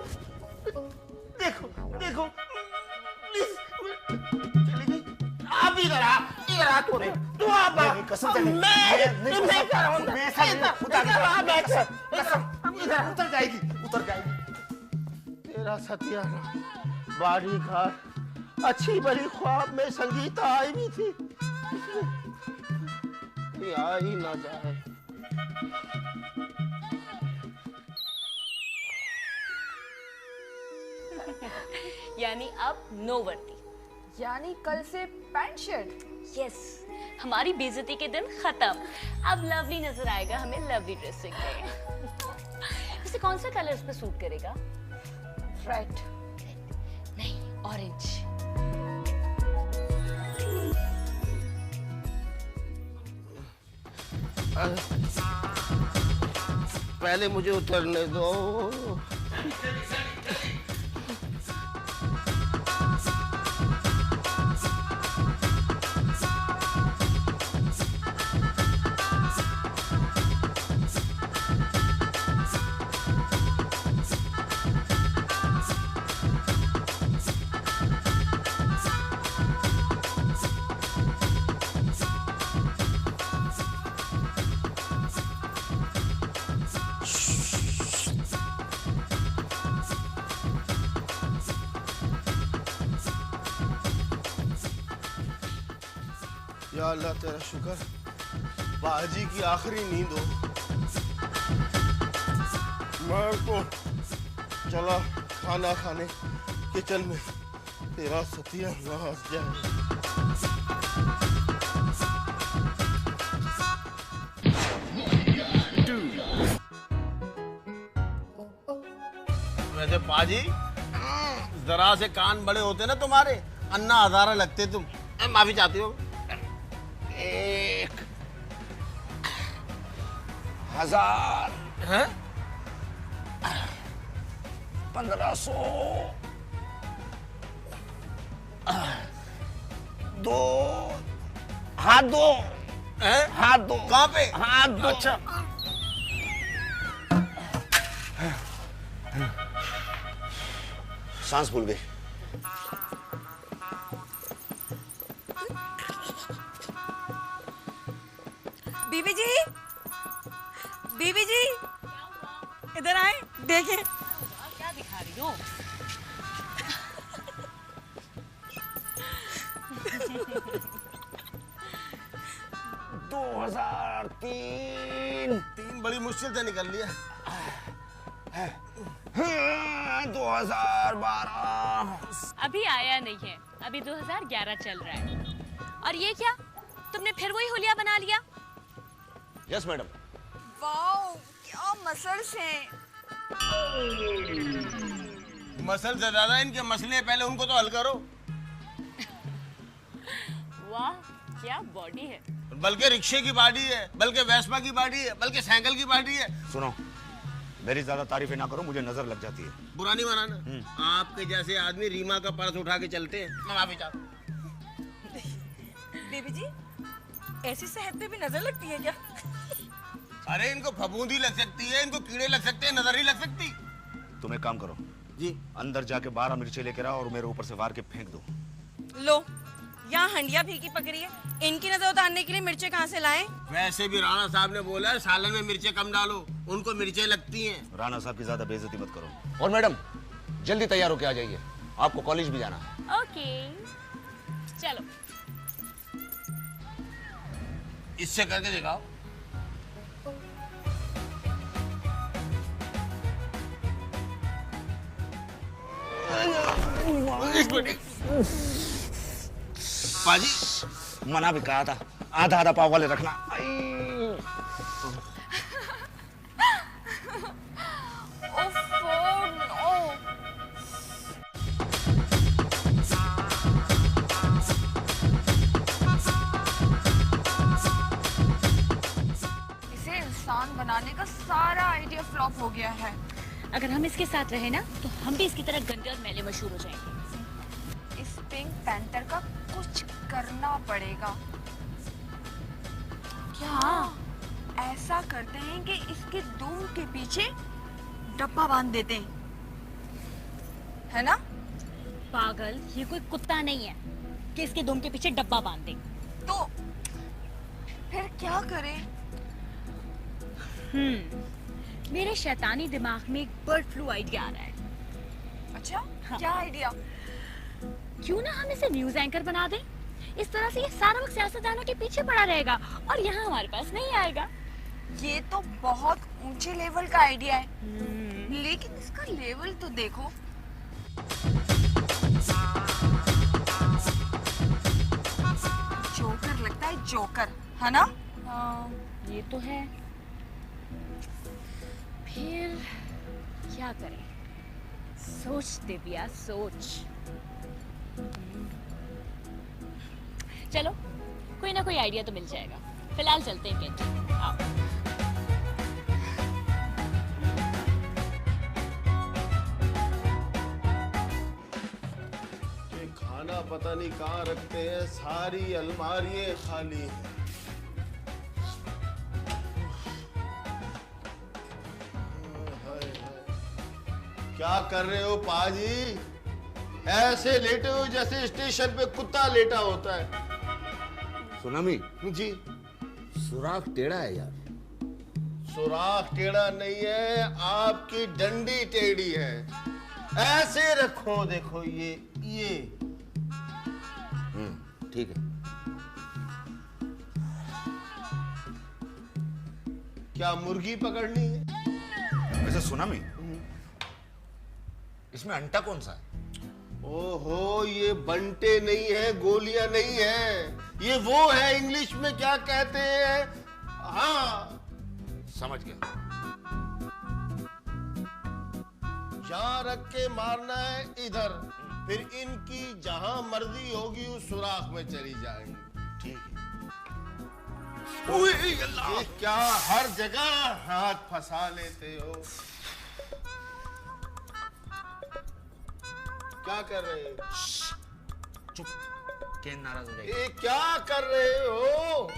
देखो देखो, प्लीज चली गई। आप इधर आ तू आप कसम मैं कर रहा हूँ, उतर जाएगी। तेरा सत्यानाश, बाड़ी घाट, अच्छी बड़ी ख्वाब में संगीता आई भी थी, ये आ ही ना जाए। यानी अब नो वर्दी, यानी कल से पैंट शर्ट। यस, हमारी बेइज्जती के दिन खत्म। अब लवली नजर आएगा हमें लवली ड्रेसिंग में। वैसे कौन सा कलर इस पे सूट करेगा? रेड नहीं, ऑरेंज। पहले मुझे उतरने दो। या अल्लाह तेरा शुक्र, बाजी की आखिरी नींद हो। मैं तो चला खाना खाने किचन में, तेरा सत्यानाश जाए। वैसे पाजी, जरा से कान बड़े होते ना तुम्हारे, अन्ना हजारा लगते तुम। माफी चाहती हो? 1000 हैं? 1500 दो, हाथ दो, हाथ दो। कहाँ पे? हाथ दो। अच्छा, सांस भूल गई। बीबी जी, बीबी जी, इधर आए, देखें। क्या दिखा रही हो? 2003 बड़ी मुश्किल से निकल लिया। 2012 अभी आया नहीं है, अभी 2011 चल रहा है। और ये क्या, तुमने फिर वही हुलिया बना लिया? Yes madam. वाओ, क्या मसल्स हैं। मसल से ज्यादा इनके मसले, पहले उनको तो हल करो। वाह, क्या बॉडी है। बल्कि रिक्शे की बॉडी है, बल्कि वेस्पा की बॉडी है, बल्कि साइकिल की बॉडी है। सुनो, मेरी ज्यादा तारीफें ना करो, मुझे नजर लग जाती है। बुरा नहीं माना, आपके जैसे आदमी रीमा का पर्स उठा के चलते हैं। मैं माफी चाहता हूं। बीबी जी, ऐसी सेहत पे भी नजर लगती है क्या? अरे इनको फफूंदी लग सकती है, इनको कीड़े लग सकते हैं, नजर ही लग सकती। तुम एक काम करो जी, अंदर जाके 12 मिर्ची लेकर आओ और मेरे ऊपर से वार के फेंक दो। लो, यहाँ हंडिया फीकी पकड़ी है, इनकी नजर उतारने के लिए मिर्चें कहाँ से लाएं? वैसे भी राणा साहब ने बोला है सालन में मिर्चें कम डालो, उनको मिर्चें लगती हैं। राणा साहब की ज्यादा बेइज्जती मत करो। और मैडम, जल्दी तैयार होके आ जाइए, आपको कॉलेज भी जाना है। ओके, चलो। इससे करके दिखाओ। पाजी, मना भी कहा था, आधा आधा पाव वाले रखना। इसे इंसान बनाने का सारा आइडिया फ्लॉप हो गया है। अगर हम इसके साथ रहे ना, तो हम भी इसकी तरह गंदे और मैले मशहूर हो जाएंगे। इस पिंक पैंथर का कुछ करना पड़ेगा। क्या ऐसा करते हैं कि इसके दुम के पीछे डब्बा बांध देते हैं, है ना? पागल, ये कोई कुत्ता नहीं है कि इसके दुम के पीछे डब्बा बांध दे। तो फिर क्या करें? मेरे शैतानी दिमाग में एक बर्ड फ्लू आइडिया आ रहा है। अच्छा, हाँ। क्या आइडिया? क्यों ना हम इसे न्यूज एंकर बना दें? इस तरह से ये सारा वक्त सियासतदानों के पीछे पड़ा रहेगा और यहाँ हमारे पास नहीं आएगा। ये तो बहुत ऊंचे लेवल का आइडिया है, लेकिन इसका लेवल तो देखो। जोकर लगता है, जोकर, है ना? हाँ, ये तो है। फिर क्या करें? सोच दिव्या, सोच। चलो, कोई ना कोई आइडिया तो मिल जाएगा। फिलहाल चलते हैं कैंटीन। आओ। ये खाना पता नहीं कहाँ रखते हैं, सारी अलमारियां खाली हैं। क्या कर रहे हो पाजी? ऐसे लेटे हो जैसे स्टेशन पे कुत्ता लेटा होता है। सुनामी जी, सुराख टेढ़ा है यार। सुराख टेढ़ा नहीं है, आपकी डंडी टेढ़ी है। ऐसे रखो, देखो ये ठीक है। क्या मुर्गी पकड़नी है? वैसे सुना मैं, इसमें अंटा कौन सा है? ओहो, ये बंटे नहीं है, गोलियां नहीं है, ये वो है इंग्लिश में क्या कहते हैं। हाँ समझ गया। यहाँ रख के मारना है इधर, फिर इनकी जहां मर्जी होगी उस सुराख में चली जाएंगी। ठीक है। ये क्या हर जगह हाथ फंसा लेते हो? क्या कर रहे हो? चुप, केन नाराज हो जाएगी। ये क्या कर रहे हो?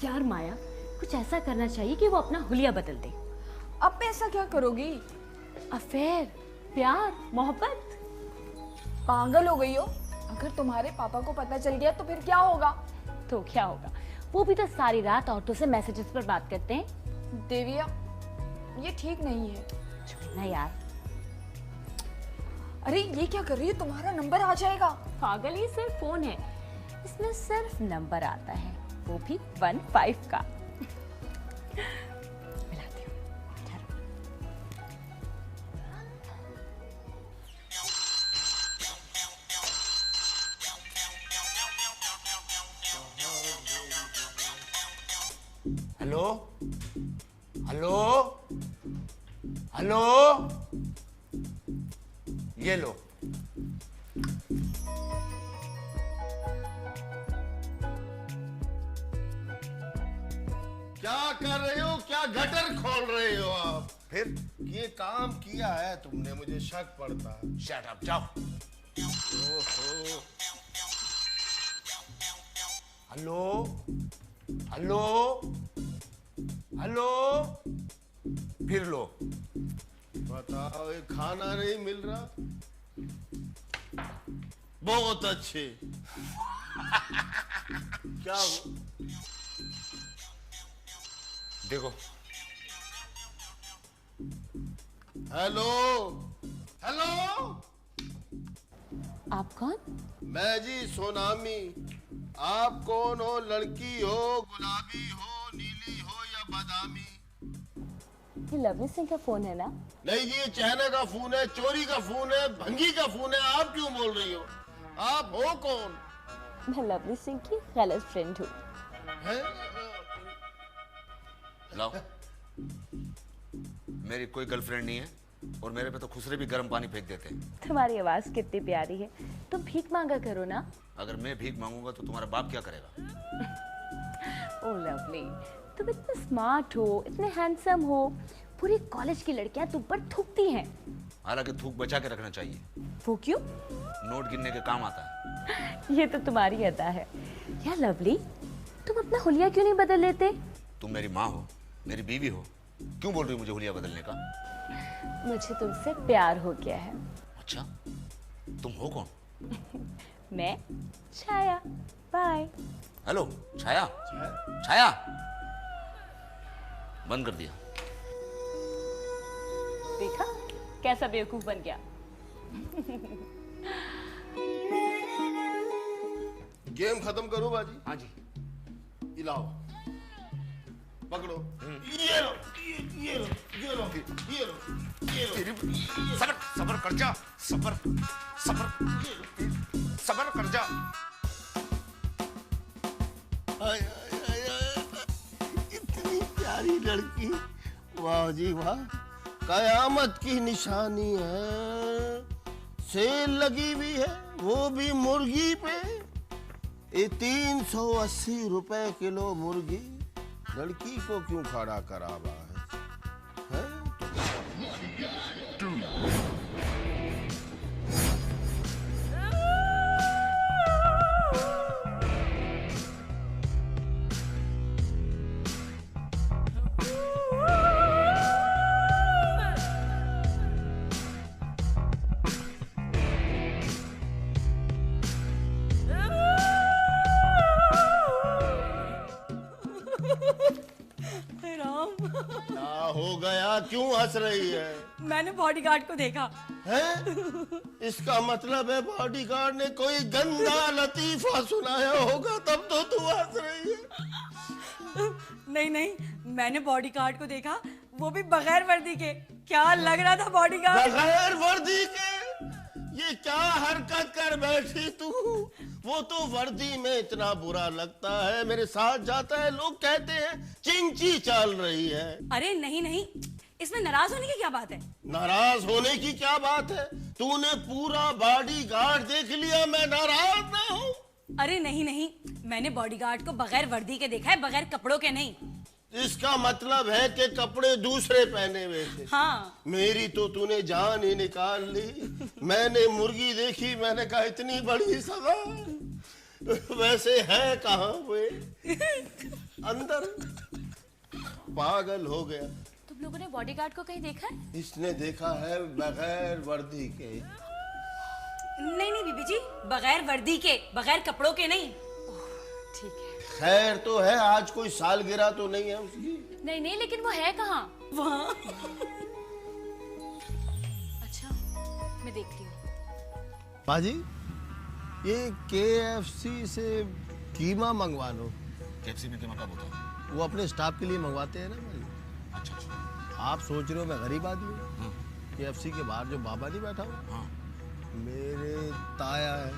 यार माया, कुछ ऐसा करना चाहिए कि वो अपना हुलिया बदल दे। अब ऐसा क्या करोगी? अफेयर, प्यार, मोहब्बत। पागल हो गई हो? अगर तुम्हारे पापा को पता चल गया तो फिर क्या होगा? तो क्या होगा, वो भी तो सारी रात औरतों से मैसेजेस पर बात करते हैं। देविया, ये ठीक नहीं है। छोड़ना यार। अरे ये क्या कर रही है? तुम्हारा नंबर आ जाएगा। पागल, ये सिर्फ फोन है, इसमें सिर्फ नंबर आता है, वो भी 15 का। मिलाती हूँ। हेलो हेलो हेलो, ये लो। क्या कर रहे हो? क्या गटर खोल रहे हो आप? फिर ये काम किया है तुमने, मुझे शक पड़ता है। शट अप, जाओ। ओहो। हेलो हेलो हेलो, फिर लो। बताओ, ये खाना नहीं मिल रहा? बहुत अच्छे। क्या हो? देखो। हेलो हेलो, आप कौन? मैं जी सोनामी। आप कौन हो? लड़की हो, गुलाबी हो, नीली हो या बादामी? ये लवली सिंह का फोन है ना? नहीं जी, ये चाइना का फोन है, चोरी का फोन है, भंगी का फोन है। आप क्यों बोल रही हो? आप हो कौन? मैं लवली सिंह की गलत फ्रेंड हूँ। लाओ। मेरी कोई गर्लफ्रेंड नहीं है और मेरे पे तो खुसरे भी गर्म पानी फेंक देते हैं। तुम्हारी आवाज कितनी प्यारी है, तुम भीख मांगा करो ना। अगर मैं भीख मांगूंगा तो तुम्हारा बाप क्या करेगा? ओ लवली, तुम इतने स्मार्ट हो, इतने हैंडसम हो, पूरी कॉलेज की लड़कियां तुम पर थूकती हैं। हालांकि थूक बचा के रखना चाहिए। वो क्यों? नोट गिनने के काम आता है। ये तो तुम्हारी अदा है। यार लवली, तुम अपना हुलिया क्यों नहीं बदल लेते? तुम मेरी माँ हो, मेरी बीवी हो, क्यों बोल रही हो मुझे हुलिया बदलने का? मुझे तुमसे प्यार हो गया है। अच्छा, तुम हो कौन? मैं छाया। बाय। हेलो छाया। छाया, बंद कर दिया। देखा कैसा बेवकूफ बन गया। गेम खत्म करो बाजी। हाँ जी। इलाओ, पकड़ो। ये लो, ये लो, ये लो, ये लो, ये लो। सबर सबर कर जा, सबर सबर सबर कर जा। आय, आय, आय, आय, इतनी प्यारी लड़की, वाह जी वाह, कयामत की निशानी है। सेल लगी हुई है, वो भी मुर्गी पे। ये 380 रुपए किलो मुर्गी। लड़की को क्यों खड़ा करा हुआ है? राम, बता, क्यों हंस रही है? मैंने बॉडीगार्ड को देखा। हैं? इसका मतलब है बॉडीगार्ड ने कोई गंदा लतीफा सुनाया होगा, तब तो तू हंस रही है। नहीं नहीं, मैंने बॉडीगार्ड को देखा, वो भी बगैर वर्दी के। क्या लग रहा था बॉडीगार्ड? बगैर वर्दी के? ये क्या हरकत कर बैठी तू? वो तो वर्दी में इतना बुरा लगता है, मेरे साथ जाता है, लोग कहते हैं चिंची चल रही है। अरे नहीं नहीं, इसमें नाराज होने की क्या बात है? नाराज होने की क्या बात है? तूने पूरा बॉडीगार्ड देख लिया, मैं नाराज ना हूँ। अरे नहीं नहीं, मैंने बॉडीगार्ड को बगैर वर्दी के देखा है, बगैर कपड़ों के नहीं। इसका मतलब है कि कपड़े दूसरे पहने हुए थे। हाँ। मेरी तो तूने जान ही निकाल ली। मैंने मुर्गी देखी, मैंने कहा इतनी बड़ी सजा। वैसे है कहाँ वे? अंदर। पागल हो गया। तुम लोगों ने बॉडीगार्ड को कहीं देखा है? इसने देखा है बगैर वर्दी के। नहीं नहीं बीबी जी, बगैर वर्दी के, बगैर कपड़ों के नहीं। ठीक है। खैर तो है, आज कोई सालगिरह तो नहीं है उसकी? नहीं नहीं, लेकिन वो है कहाँ? वहाँ। अच्छा, मैं देखती हूँ। पाजी, ये KFC से कीमा मंगवा लो। KFC में कीमा कब होता है? वो अपने स्टाफ के लिए मंगवाते हैं ना भाई। अच्छा अच्छा। आप सोच रहे हो मैं गरीब आदमी हूँ? KFC के बाहर जो बाबा नहीं बैठा हुआ, मेरे ताया है।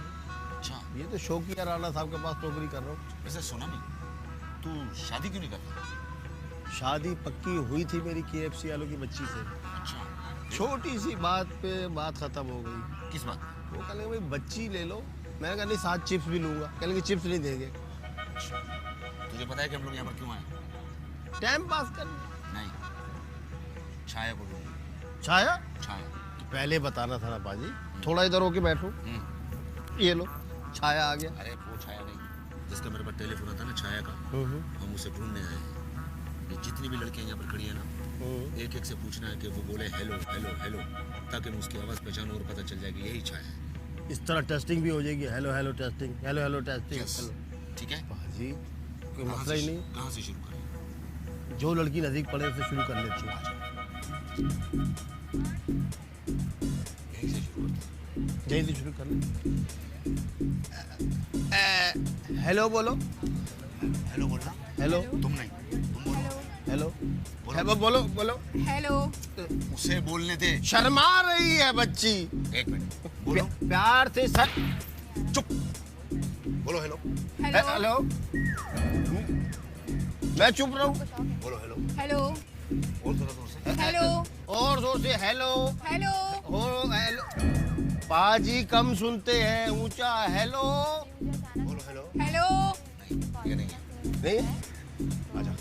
अच्छा। ये तो शौकिया राणा साहब के पास नौकरी कर रहा हूँ। वैसे सुना नहीं, तू शादी क्यों नहीं करता? शादी पक्की हुई थी मेरी KFC वालों की बच्ची से। अच्छा। छोटी सी बात पे बात खत्म हो गई। किस बात? वो कह लगे भाई बच्ची ले लो। मैंने कहा नहीं, साथ चिप्स भी लूंगा। कह लगे चिप्स नहीं देंगे। अच्छा। तुझे पता है कि हम लोग यहाँ पर क्यों आए? टाइम पास कर। नहीं, छाया को ढूंढो। छाया? छाया। तो पहले बताना था ना बाजी। थोड़ा इधर होके बैठो। ये लो, छाया आ गया। अरे वो छाया नहीं, जिसका मेरे पास टेलीफोन आता ना, छाया का, हम उसे ढूंढने आए हैं। ये जितनी भी लड़कियां यहाँ पर खड़ी है ना, एक एक से पूछना है कि वो बोले हेलो हेलो हेलो, ताकि मैं उसकी आवाज पहचानूं और पता चल जाए कि यही छाया है। इस तरह टेस्टिंग भी हो जाएगी। Hello hello testing, hello hello testing. Hello. ठीक है बाजी, कोई मसला ही नहीं। कहाँ से शुरू करें? जो लड़की नजदीक पड़े उससे शुरू कर लेती हूँ। यहीं से शुरू करते हैं। यहीं से शुरू कर ले। हेलो बोलो। हेलो बोलना। हेलो। तुम नहीं, तुम बोलो। हेलो। बोलो बोलो। हेलो। उसे बोलने दे। शर्मा रही है बच्ची। एक मिनट बोलो। प्यार से सर। चुप। बोलो हेलो। हेलो। मैं चुप रहूं? बोलो हेलो। हेलो। और जोर से। हेलो। और जोर से। हेलो। हेलो। हो हेलो। पाजी कम सुनते हैं, ऊंचा हेलो। बोलो हेलो। हेलो। नहीं, ये नहीं है। नहीं? आजा।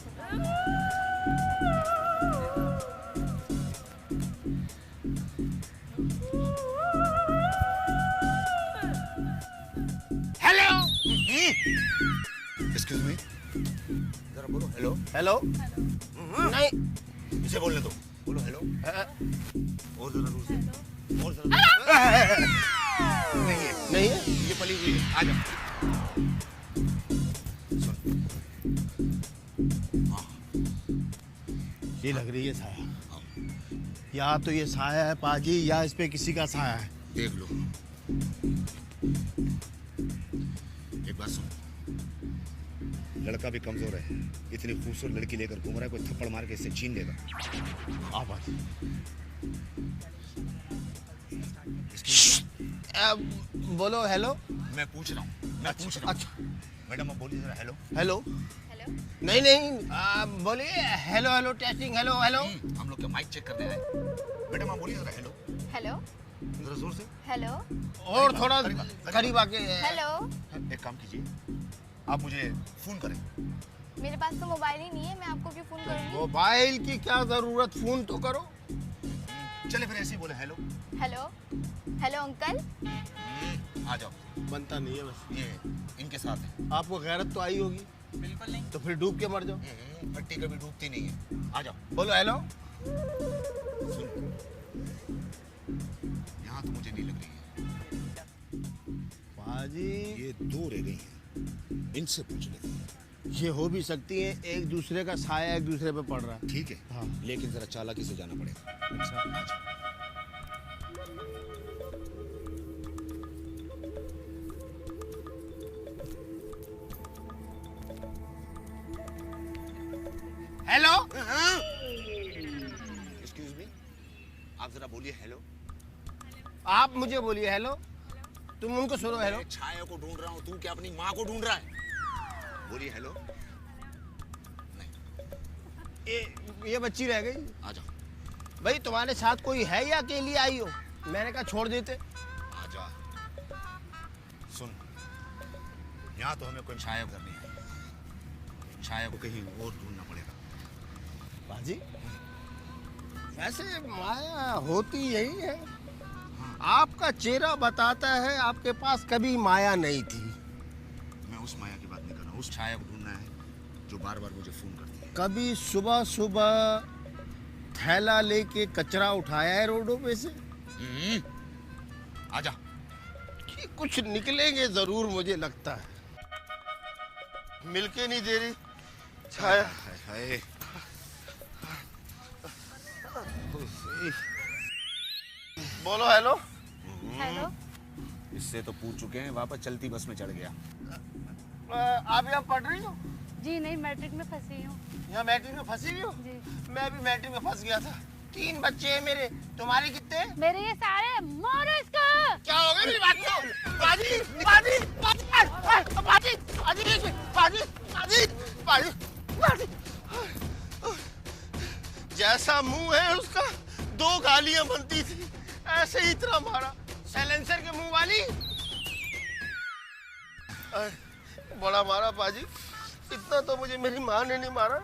हेलो। एक्सक्यूज मी, जरा बोलो हेलो। हेलो। नहीं, इसे बोलने दो। बोलो हेलो। और जरा दूर से। और जरा नहीं है। नहीं है, ये पली हुई है। आजा। सुन। ये लग रही है साया। या तो ये साया है पाजी, या इस पे किसी का साया है। देख लो। एक बात सुन, लड़का भी कमजोर है, इतनी खूबसूरत लड़की लेकर घूम रहा है, कोई थप्पड़ मार के इसे छीन लेगा। आ पाजी। बोलो हेलो। मैं पूछ रहा हूँ। अच्छा। मैडम आप बोलिए जरा हेलो। हेलो। नहीं नहीं, बोलिए hello hello testing. Hello hello. हम लोग क्या माइक चेक करने आए? मैडम आप बोलिए जरा हेलो। हेलो। जरा जोर से। हेलो। और थोड़ा करीब आके। हेलो। एक काम कीजिए, आप मुझे फोन करें। मेरे पास तो मोबाइल ही नहीं है, मैं आपको क्यों फोन करूंगी? मोबाइल की क्या जरूरत, फोन तो करो। चले फिर ऐसे ही बोले हेलो। हेलो। Hello uncle. आ जाओ। बनता नहीं है बस। ये इनके साथ है। आपको गैरत तो आई होगी। बिल्कुल नहीं। तो फिर डूब के मर जाओ। मिट्टी कभी डूबती नहीं है। आ जाओ। बोलो हेलो। सुन, यहाँ तो मुझे नहीं लग रही है। बाजी ये दो रह गई हैं, इनसे पूछ लेते हैं। ये हो भी सकती है, एक दूसरे का साया एक दूसरे पे पड़ रहा है। ठीक है, हाँ, लेकिन जरा चालाकी से जाना पड़ेगा। अच्छा। हेलो। एक्सक्यूज मी, आप जरा बोलिए हेलो। आप मुझे बोलिए हेलो, तुम उनको सुनो हेलो। छाया को ढूंढ रहा हूँ, तू क्या अपनी माँ को ढूंढ रहा है? बोलिए हेलो। ये बच्ची रह गई। आ जाओ। भाई तुम्हारे साथ कोई है या अकेली आई हो? मैंने कहा छोड़ देते। आ जा। सुन, यहाँ तो हमें कोई छाया करनी है, छाया को कहीं और ढूंढना पड़ेगा। बाजी, वैसे माया होती यही है। आपका चेहरा बताता है आपके पास कभी माया नहीं थी। मैं उस माया की बात नहीं कर रहा हूँ, उस छाया को ढूंढना है जो बार बार मुझे फोन करती है। कभी सुबह सुबह थैला लेके कचरा उठाया है रोडों पे से? आजा। कि कुछ निकलेंगे जरूर, मुझे लगता है। मिलके नहीं दे रही छाया। हाय। बोलो हेलो। हेलो। इससे तो पूछ चुके हैं, वापस चलती बस में चढ़ गया। आप यहाँ पढ़ रही हो? जी नहीं, मैट्रिक में फंसी हूँ। यहाँ मैट्रिक में फंसी हुई हो? जी। मैं भी मैट्रिक में फंस गया था। 3 बच्चे हैं मेरे, तुम्हारे कितने? मेरे ये सारे, मारो इसको। क्या हो गया मेरी बात को? बाजी, बाजी, बाजी, बाजी, बाजी, बाजी, बाजी, बाजी, बाजी। जैसा मुंह है उसका, 2 गालियां बनती थी, ऐसे ही इतना मारा। साइलेंसर के मुंह वाली। बड़ा मारा बाजी, इतना तो मुझे मेरी माँ ने नहीं मारा।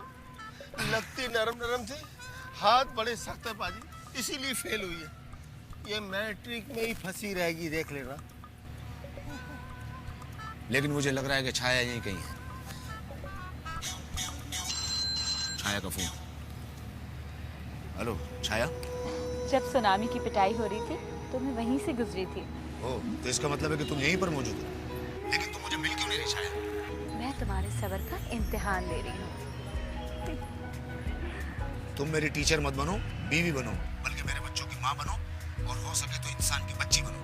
लगती नरम नरम थे, हाथ बड़े सख्त है बाजी, इसीलिए फेल हुई है। ये मैट्रिक में ही फंसी रहेगी, देख लेना। लेकिन मुझे लग रहा है कि छाया यहीं कहीं है। छाया का फोन। हेलो छाया। जब सुनामी की पिटाई हो रही थी तो मैं वहीं से गुजरी थी। ओह, तो इसका मतलब है कि तुम यहीं पर मौजूद हो। लेकिन तुम मुझे मिल क्यों नहीं रही छाया? मैं तुम्हारे सब्र का इम्तिहान ले रही हूँ। तुम मेरी टीचर मत बनो, बीवी बनो, बल्कि मेरे बच्चों की माँ बनो, और हो सके तो इंसान की बच्ची बनो।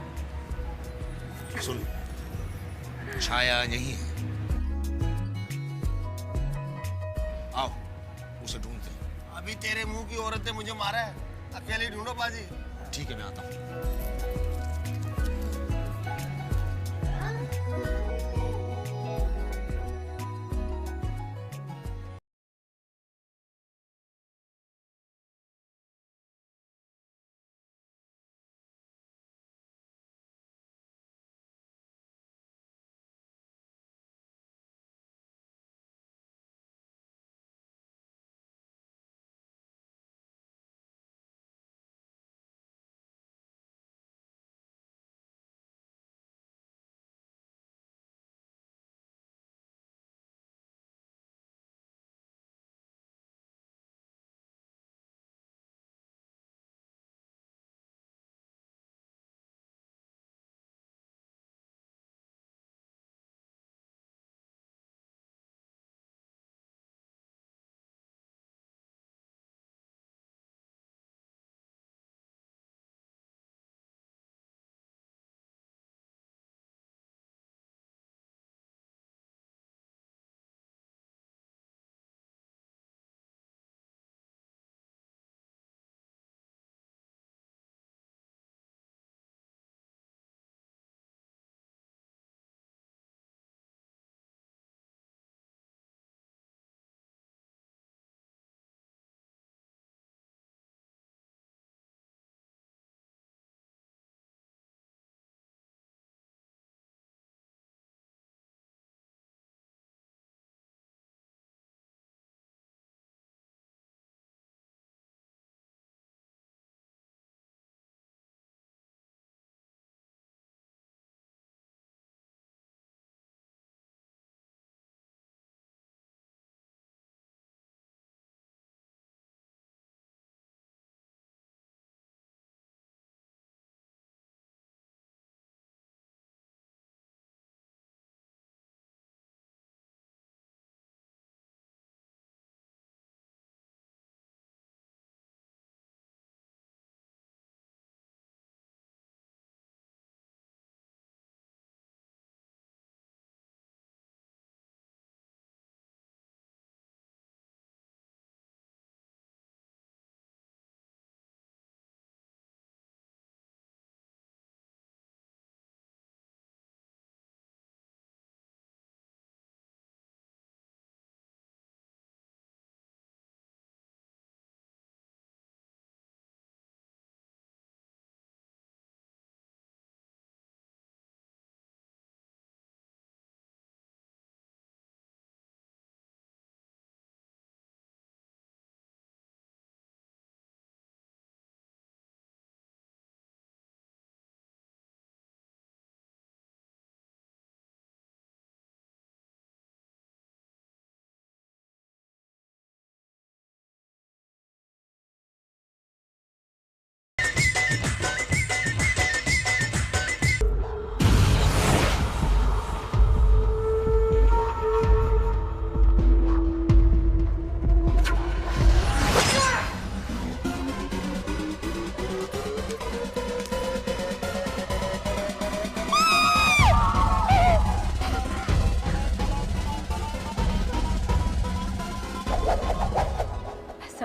सुन, छाया यहीं है। आओ, उसे ढूंढते हैं। अभी तेरे मुंह की औरत ने मुझे मारा है, अकेले ढूंढो बाजी। ठीक है, मैं आता हूँ।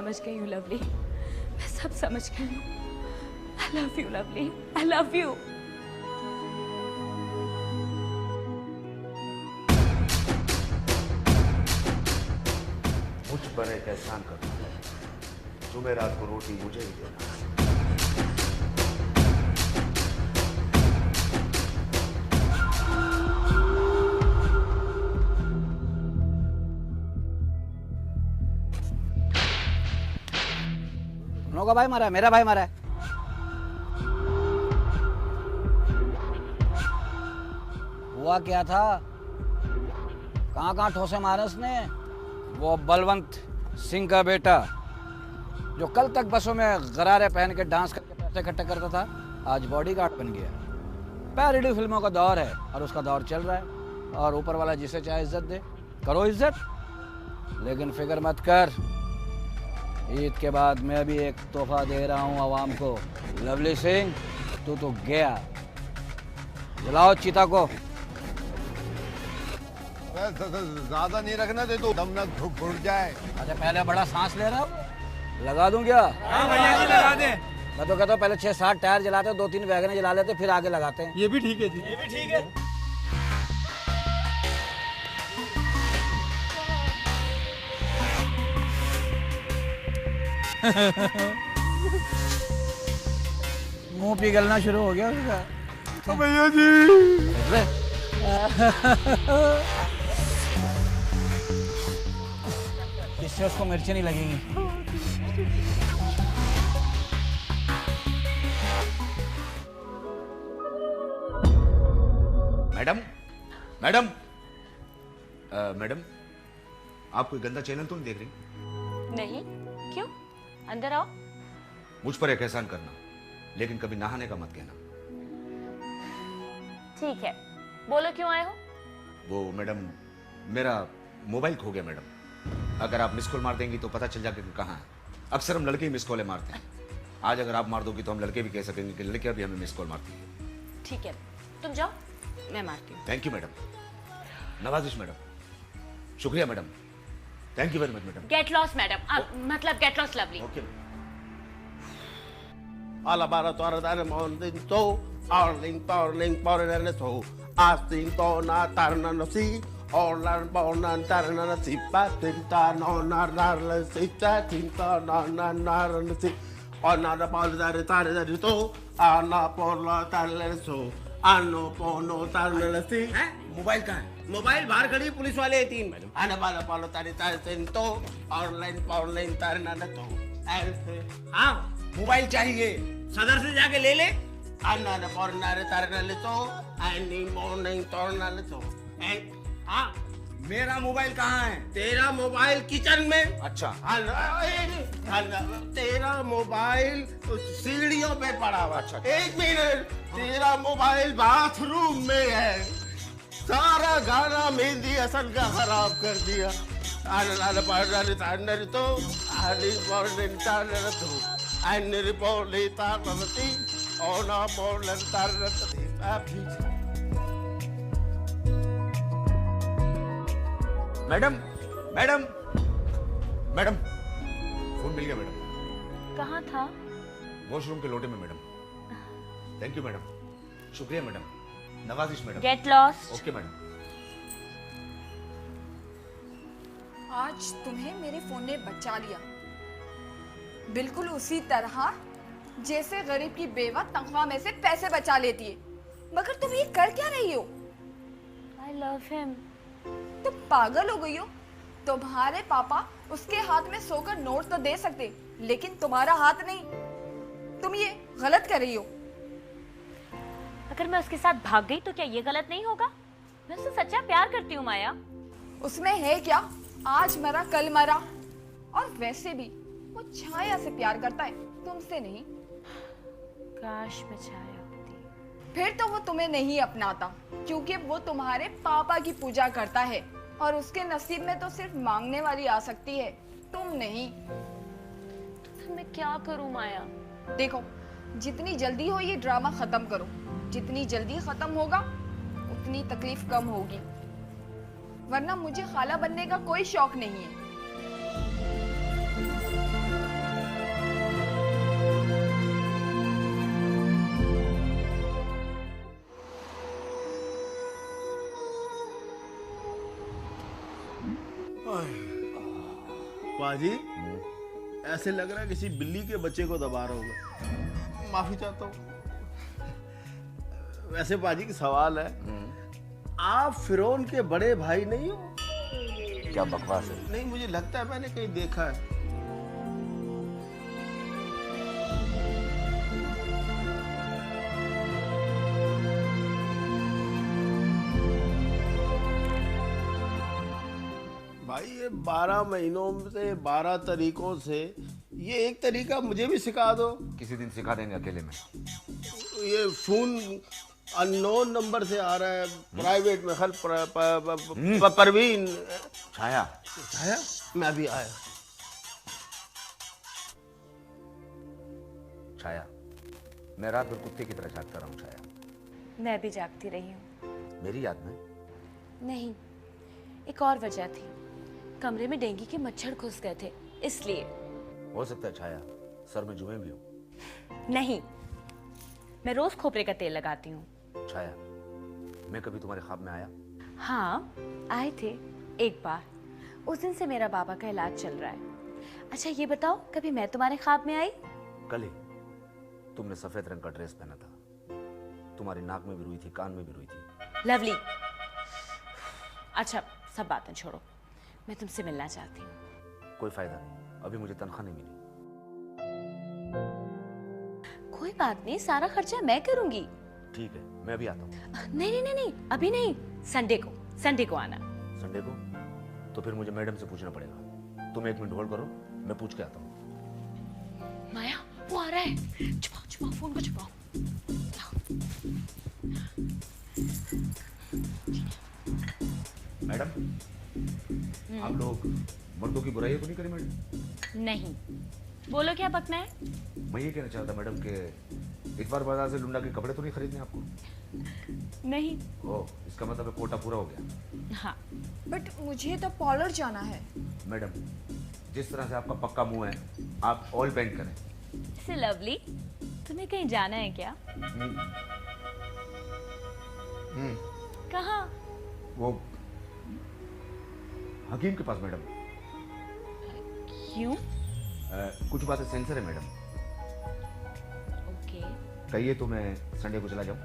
समझ गई हूँ लवली, मैं सब समझ गई हूँ। आई love you lovely, I love you. मुझ पर एक एहसान करना है, जुमेरात को रोटी मुझे ही देना है। का भाई मारा है, मेरा भाई मारा है। हुआ क्या था? कहाँ कहाँ ठोसे मारे उसने? वो बलवंत सिंह का बेटा जो कल तक बसों में गरारे पहन के डांस करके पैसे इकट्ठे करता था, आज बॉडीगार्ड बन गया। पैरोडी फिल्मों का दौर है और उसका दौर चल रहा है, और ऊपर वाला जिसे चाहे इज्जत दे, करो इज्जत। लेकिन फिक्र मत कर, ईद के बाद मैं भी एक तोहफा दे रहा हूँ आवाम को। लवली सिंह, तू तो गया। जलाओ चीता को। ज्यादा नहीं रखना, दे तो दम न घुट जाए। अच्छा पहले बड़ा सांस ले रहा हूँ, लगा दूं क्या? हाँ भैया जी लगा दे। मैं तो कहता हूँ पहले 6-7 टायर जलाते, 2-3 वैगन जला लेते, फिर आगे लगाते हैं। ये भी ठीक है जी, ये भी ठीक है। मुंह पिघलना शुरू हो गया उसका। भैया जी इससे उसको मिर्ची नहीं लगेंगी। मैडम, मैडम, मैडम, आप कोई गंदा चैनल तो नहीं देख रही? नहीं, क्यों? अंदर आओ। मुझ पर एक एहसान करना, लेकिन कभी नहाने का मत कहना। ठीक है, बोलो क्यों आए हो? वो मैडम, मेरा मोबाइल खो गया मैडम। अगर आप मिस कॉल मार देंगी तो पता चल जाएगा कि कहाँ है। अक्सर हम लड़के ही मिस कॉलें मारते हैं। आज अगर आप मार दोगी तो हम लड़के भी कह सकेंगे कि लड़कियां भी हमें मिस कॉल मारती है। ठीक है, तुम जाओ, मैं मारती हूँ। Thank you madam. नवाजिश मैडम। शुक्रिया madam. Thank you very much madam. Get lost madam, मतलब get lost Lovely. Okay. Alla bara tar där månden så Arling barnen så Astin tona tarnan och si Arlar barnen tarnan och si Patinta nonar narla sitta Tinta nonar narla si Anna bara där tarnan så Anna porla tarlan så Anno pono tarnan si mobile कहाँ है? Mobile बाहर खड़ी police वाले हैं 3 आने वाला पालो तारे तारे तो ऑनलाइन tarnan तो ऐसे हाँ मोबाइल चाहिए, सदर से जाके ले ले। अन्ना ने पौरनारे तारना ले तो एनी मॉर्निंग तोड़ना ले तो हाँ मेरा मोबाइल कहाँ है? तेरा मोबाइल किचन में। अच्छा तेरा मोबाइल सीढ़ियों पे पड़ा हुआ। अच्छा। 1 मिनट, तेरा मोबाइल बाथरूम में है। सारा गाना मेहंदी हसन का खराब कर दिया। आने पौरनारे तारना तो आली मॉर्निंग तारना तो And report tarnati ona molan tarnati api madam, madam, madam, phone मिल गया मैडम। कहाँ था? वॉशरूम के लोटे में मैडम। Thank you madam. शुक्रिया मैडम। नवाजिश madam. Get lost. Okay madam. आज तुम्हें मेरे फोन ने बचा लिया, बिल्कुल उसी तरह जैसे गरीब की बेवा तनख्वाह में से पैसे बचा लेती है। मगर तुम ये कर क्या रही हो? I love him. तुम पागल हो गई हो? तुम्हारे पापा उसके हाथ में सोकर नोट तो दे सकते, लेकिन तुम्हारा हाथ नहीं। तुम ये गलत कर रही हो। अगर मैं उसके साथ भाग गई तो क्या ये गलत नहीं होगा? मैं उससे सच्चा प्यार करती हूँ माया। उसमें है क्या? आज मरा कल मरा। और वैसे भी वो छाया से प्यार करता है, तुमसे नहीं। काश मैं छाया होती। फिर तो वो तुम्हें नहीं अपनाता, क्योंकि वो तुम्हारे पापा की पूजा करता है और उसके नसीब में तो सिर्फ मांगने वाली आ सकती है, तुम नहीं। तो फिर मैं क्या करूं माया? देखो, जितनी जल्दी हो ये ड्रामा खत्म करो। जितनी जल्दी खत्म होगा उतनी तकलीफ कम होगी, वरना मुझे खाला बनने का कोई शौक नहीं है। पाजी, ऐसे लग रहा है किसी बिल्ली के बच्चे को दबा रहा होगा। माफी चाहता हूँ। वैसे पाजी की सवाल है, आप फिरौन के बड़े भाई नहीं हो? क्या बकवास है? नहीं, मुझे लगता है मैंने कहीं देखा है। भाई ये 12 महीनों से 12 तरीकों से ये एक तरीका मुझे भी सिखा दो। किसी दिन सिखा देंगे अकेले में। ये फोन अननोन नंबर से आ रहा है, प्राइवेट में। खल परवीन। छाया। छाया, मैं भी आया। छाया, मैं रात भर कुत्ते की तरह जागता रहा हूँ। छाया, मैं भी जागती रही हूँ। मेरी याद में? नहीं, एक और वजह थी। कमरे में डेंगू के मच्छर घुस गए थे, इसलिए। हो सकता है छाया, सर में जुएं भी हो। नहीं, मैं रोज खोपरे का तेल लगाती हूँ। छाया, मैं कभी तुम्हारे ख्वाब में आया? हाँ, आए थे एक बार। उस दिन से मेरा बाबा का इलाज चल रहा है। अच्छा ये बताओ, कभी मैं तुम्हारे ख्वाब में आई? कल ही तुमने सफेद रंग का ड्रेस पहना था। तुम्हारी नाक में भी रुई थी, कान में भी रुई थी। लवली, अच्छा सब बातें छोड़ो, मैं तुमसे मिलना चाहती हूँ। कोई फायदा नहीं, अभी मुझे तनख्वाह नहीं मिली। कोई बात नहीं, सारा खर्चा मैं करूंगी। ठीक है, मैं अभी आता हूँ। नहीं नहीं नहीं नहीं, अभी नहीं, संडे को आना। संडे को? तो फिर मुझे मैडम से पूछना पड़ेगा। तुम 1 मिनट होल्ड करो, मैं पूछ के आता हूँ। माया, वो आ रहा है। छुपाओ छुपाओ, फोन को छुपाओ। मैडम, आप लोग मर्दों की बुराई तो नहीं करी मैडम? नहीं, बोलो क्या बकना है? मैं ये कहना चाहता मैडम कि इस बार बाजार से लुंडा के कपड़े तो नहीं खरीदने आपको? नहीं। ओह, इसका मतलब है कोटा पूरा हो गया। हाँ, बट मुझे तो पार्लर जाना है। मैडम, जिस तरह से आपका पक्का मुंह है, आप ऑयल पेंट करें। से लवली, तुम्हें कहीं जाना है क्या? कहाँ? वो हकीम के पास मैडम। क्यों? कुछ बातें सेंसर है मैडम। ओके। कहिए तो मैं संडे को चला जाऊं?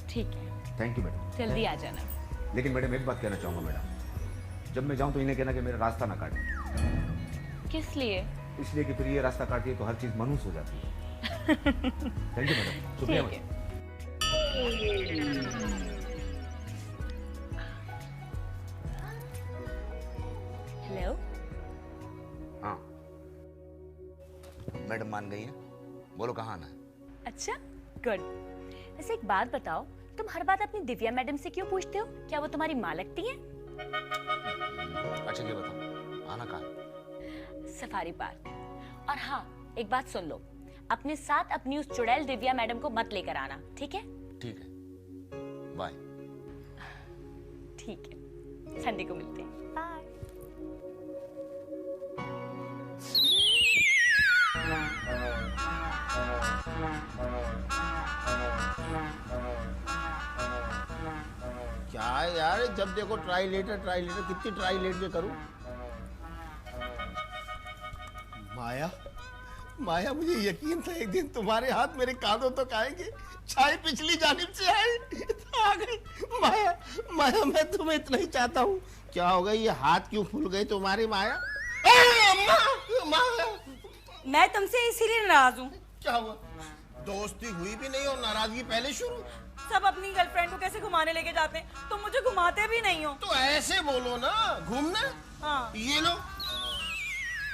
ठीक है। Thank you madam. जल्दी आ जाना। लेकिन मैडम एक बात कहना चाहूंगा मैडम, जब मैं जाऊं तो इन्हें कहना कि मेरा रास्ता ना काटे। किस लिए? इसलिए कि फिर ये रास्ता काटती है तो हर चीज मनहूस हो जाती है। थैंक यू मैडम, शुक्रिया मैडम। हेलो। हाँ मैडम मान गई हैं, बोलो कहाँ आना है? अच्छा, गुड। वैसे एक बात बताओ, तुम हर बात अपनी दिव्या मैडम से क्यों पूछते हो? क्या वो तुम्हारी माँ लगती है? अच्छा ये बताओ, आना कहाँ? Safari park. और हाँ, एक बात सुन लो, अपने साथ अपनी उस चुड़ैल दिव्या मैडम को मत लेकर आना, ठीक है? ठीक है, बाय। ठीक है, संडे को मिलते हैं। बाय। क्या है यार, जब देखो ट्राइलेटर, कितनी ट्राइलेट में करूं? माया, मुझे यकीन था एक दिन तुम्हारे हाथ मेरे कांधों तक आएंगे। चाय पिछली जानिब से आई तो आ गई। माया, मैं तुम्हें इतना ही चाहता हूँ। क्या हो गया, ये हाथ क्यों फूल गए तुम्हारे माया? माया, मैं तुमसे इसीलिए नाराज हूँ। क्या हुआ? दोस्ती हुई भी नहीं और नाराजगी पहले शुरू। सब अपनी गर्लफ्रेंड को कैसे घुमाने लेके जाते हैं, तुम मुझे घुमाते भी नहीं हो। तो ऐसे बोलो ना, घूमना। हाँ। ये लो,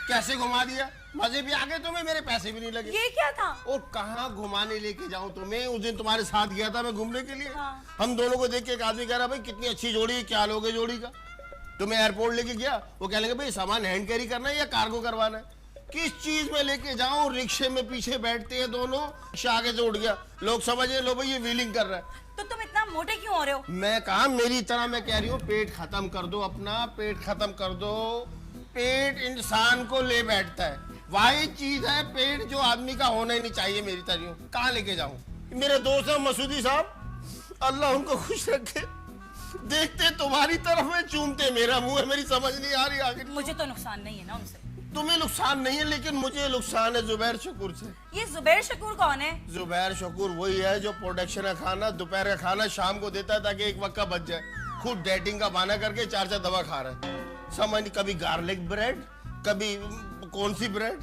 कैसे घुमा दिया, मजे भी आ गए तुम्हें, मेरे पैसे भी नहीं लगे। ये क्या था? और कहाँ घुमाने लेके जाऊं तुम्हें? उस दिन तुम्हारे साथ गया था मैं घूमने के लिए। हाँ। हम दोनों को देख के एक आदमी कह रहा भाई कितनी अच्छी जोड़ी है, क्या लोगे जोड़ी का? तुम्हें एयरपोर्ट लेके गया, वो कह लेंगे भाई सामान हैंड कैरी करना है या कार्गो करवाना है? किस चीज में लेके जाऊं? रिक्शे में पीछे बैठते हैं दोनों, रिक्शा आगे से उठ गया, लोग समझे लो भाई ये व्हीलिंग कर रहा है। तो तुम इतना मोटे क्यों हो रहे हो? मैं कहा मेरी तरह, मैं कह रही हूँ पेट खत्म कर दो अपना, पेट खत्म कर दो। पेट इंसान को ले बैठता है, वही चीज है पेट जो आदमी का होना ही नहीं चाहिए। मेरी तरह कहाँ लेके जाऊं? मेरे दोस्त हैं मसूदी साहब, अल्लाह उनको खुश रखे, देखते तुम्हारी तरफ है, चूमते मेरा मुंह है। मेरी समझ नहीं आ रही आखिर। मुझे तो नुकसान नहीं है ना उनसे। तुम्हें नुकसान नहीं है, लेकिन मुझे नुकसान है जुबैर शकूर से। ये जुबैर शकूर कौन है? जुबैर शकूर वही है जो प्रोडक्शन का खाना, दोपहर का खाना शाम को देता है ताकि एक वक्त का बच जाए। खुद डेटिंग का बहाना करके 4 दवा खा रहा है। समझ नहीं, कभी गार्लिक ब्रेड, कभी कौन सी ब्रेड,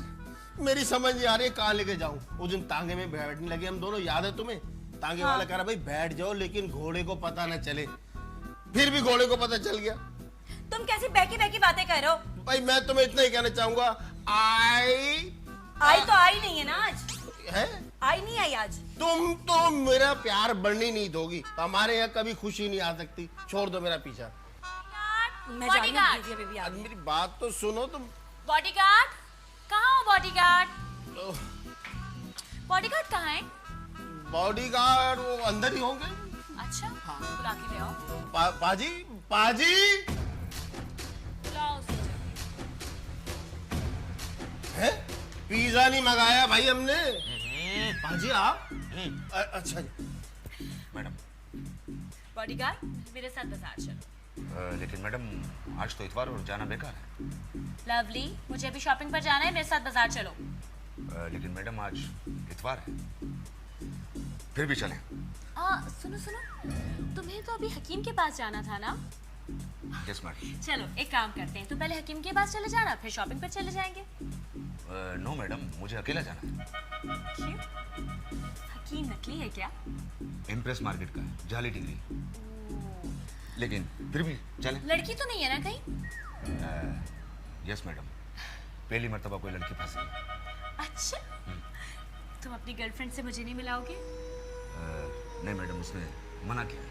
मेरी समझ नहीं आ रही कहाँ लेके जाऊं। उस दिन तांगे में बैठने लगे हम दोनों, याद है तुम्हें? तांगे वाला कह रहा भाई बैठ जाओ लेकिन घोड़े को पता न चले, फिर भी घोड़े को पता चल गया। तुम कैसी बैकी बैकी बातें कर रहे हो? भाई मैं तुम्हें इतना ही कहना चाहूंगा, आई तो आई नहीं है ना आज। है? आई नहीं आई आज। तुम तो मेरा प्यार बढ़ने नहीं दोगी, तो हमारे यहाँ कभी खुशी नहीं आ सकती। छोड़ दो मेरा पीछा। मैं जा रही हूं। मेरी बात तो सुनो तुम। बॉडीगार्ड कहाँ हो? बॉडीगार्ड बॉडीगार्ड कहाँ है? बॉडीगार्ड वो अंदर ही होंगे। अच्छा हाँ, बुला के ले आओ। पाजी पाजी लाओ। है? पिज्जा नहीं मंगाया भाई हमने। पाजी आप? अच्छा मैडम। बॉडीगार्ड मेरे साथ बाजार चलो। लेकिन मैडम आज तो इतवार और जाना बेकार है। लवली मुझे अभी शॉपिंग पर जाना है, मेरे साथ बाजार चलो। लेकिन मैडम आज इतवार है, फिर भी चलें। सुनो तुम्हें तो अभी हकीम के पास जाना था ना? Yes madam. चलो एक काम करते हैं, तो पहले हकीम के पास चले जाना, फिर शॉपिंग पर चले जाएंगे। नो मैडम, मुझे अकेला जाना है। क्यों? हकीम नकली है क्या? इम्प्रेस मार्केट का है, जाली डिग्री। लेकिन फिर भी चलें। लड़की तो नहीं है ना कहीं? यस मैडम, पहली मर्तबा कोई लड़की फंसी है। अच्छा, तुम अपनी गर्लफ्रेंड से मुझे नहीं मिलाओगे? नहीं मैडम, उसने मना किया।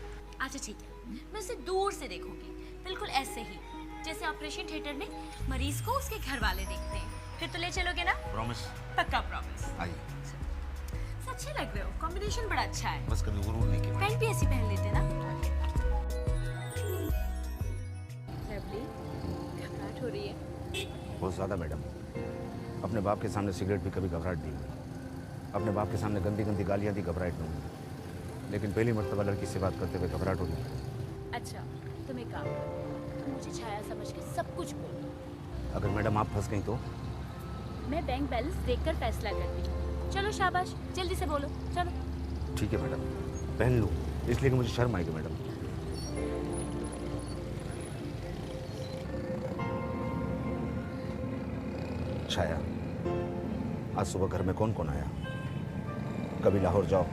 अच्छा ठीक है, मैं उसे दूर से देखूंगी, बिल्कुल ऐसे ही जैसे ऑपरेशन थिएटर में मरीज को उसके घर वाले देखते हैं। फिर तो ले चलोगे ना? प्रॉमिस। पक्का प्रॉमिस। आइए। अच्छे लग रहे हो, कॉम्बिनेशन बड़ा अच्छा है। बस कभी गुरूर नहीं किया। पैंट भी ऐसी पहन लेते ना। लवली, घबराहट हो रही है? बहुत ज़्यादा मैडम। अपने बाप के सामने सिगरेट भी कभी घबराहट दी, अपने बाप के सामने गंदी गंदी गालियाँ दी, घबराहट नहीं हुई, लेकिन पहली मर्तबा लड़की से बात करते हुए घबराहट होगी। अच्छा तुम एक काम करो, तुम मुझे छाया समझ के सब कुछ बोलो। अगर मैडम आप फंस गई तो? मैं बैंक बैलेंस देखकर फैसला करती हूँ। चलो शाबाश, जल्दी से बोलो, चलो। ठीक है मैडम, पहन लूँ, इसलिए कि मुझे शर्म आएगी मैडम। छाया, आज सुबह घर में कौन कौन आया? कभी लाहौर जाओ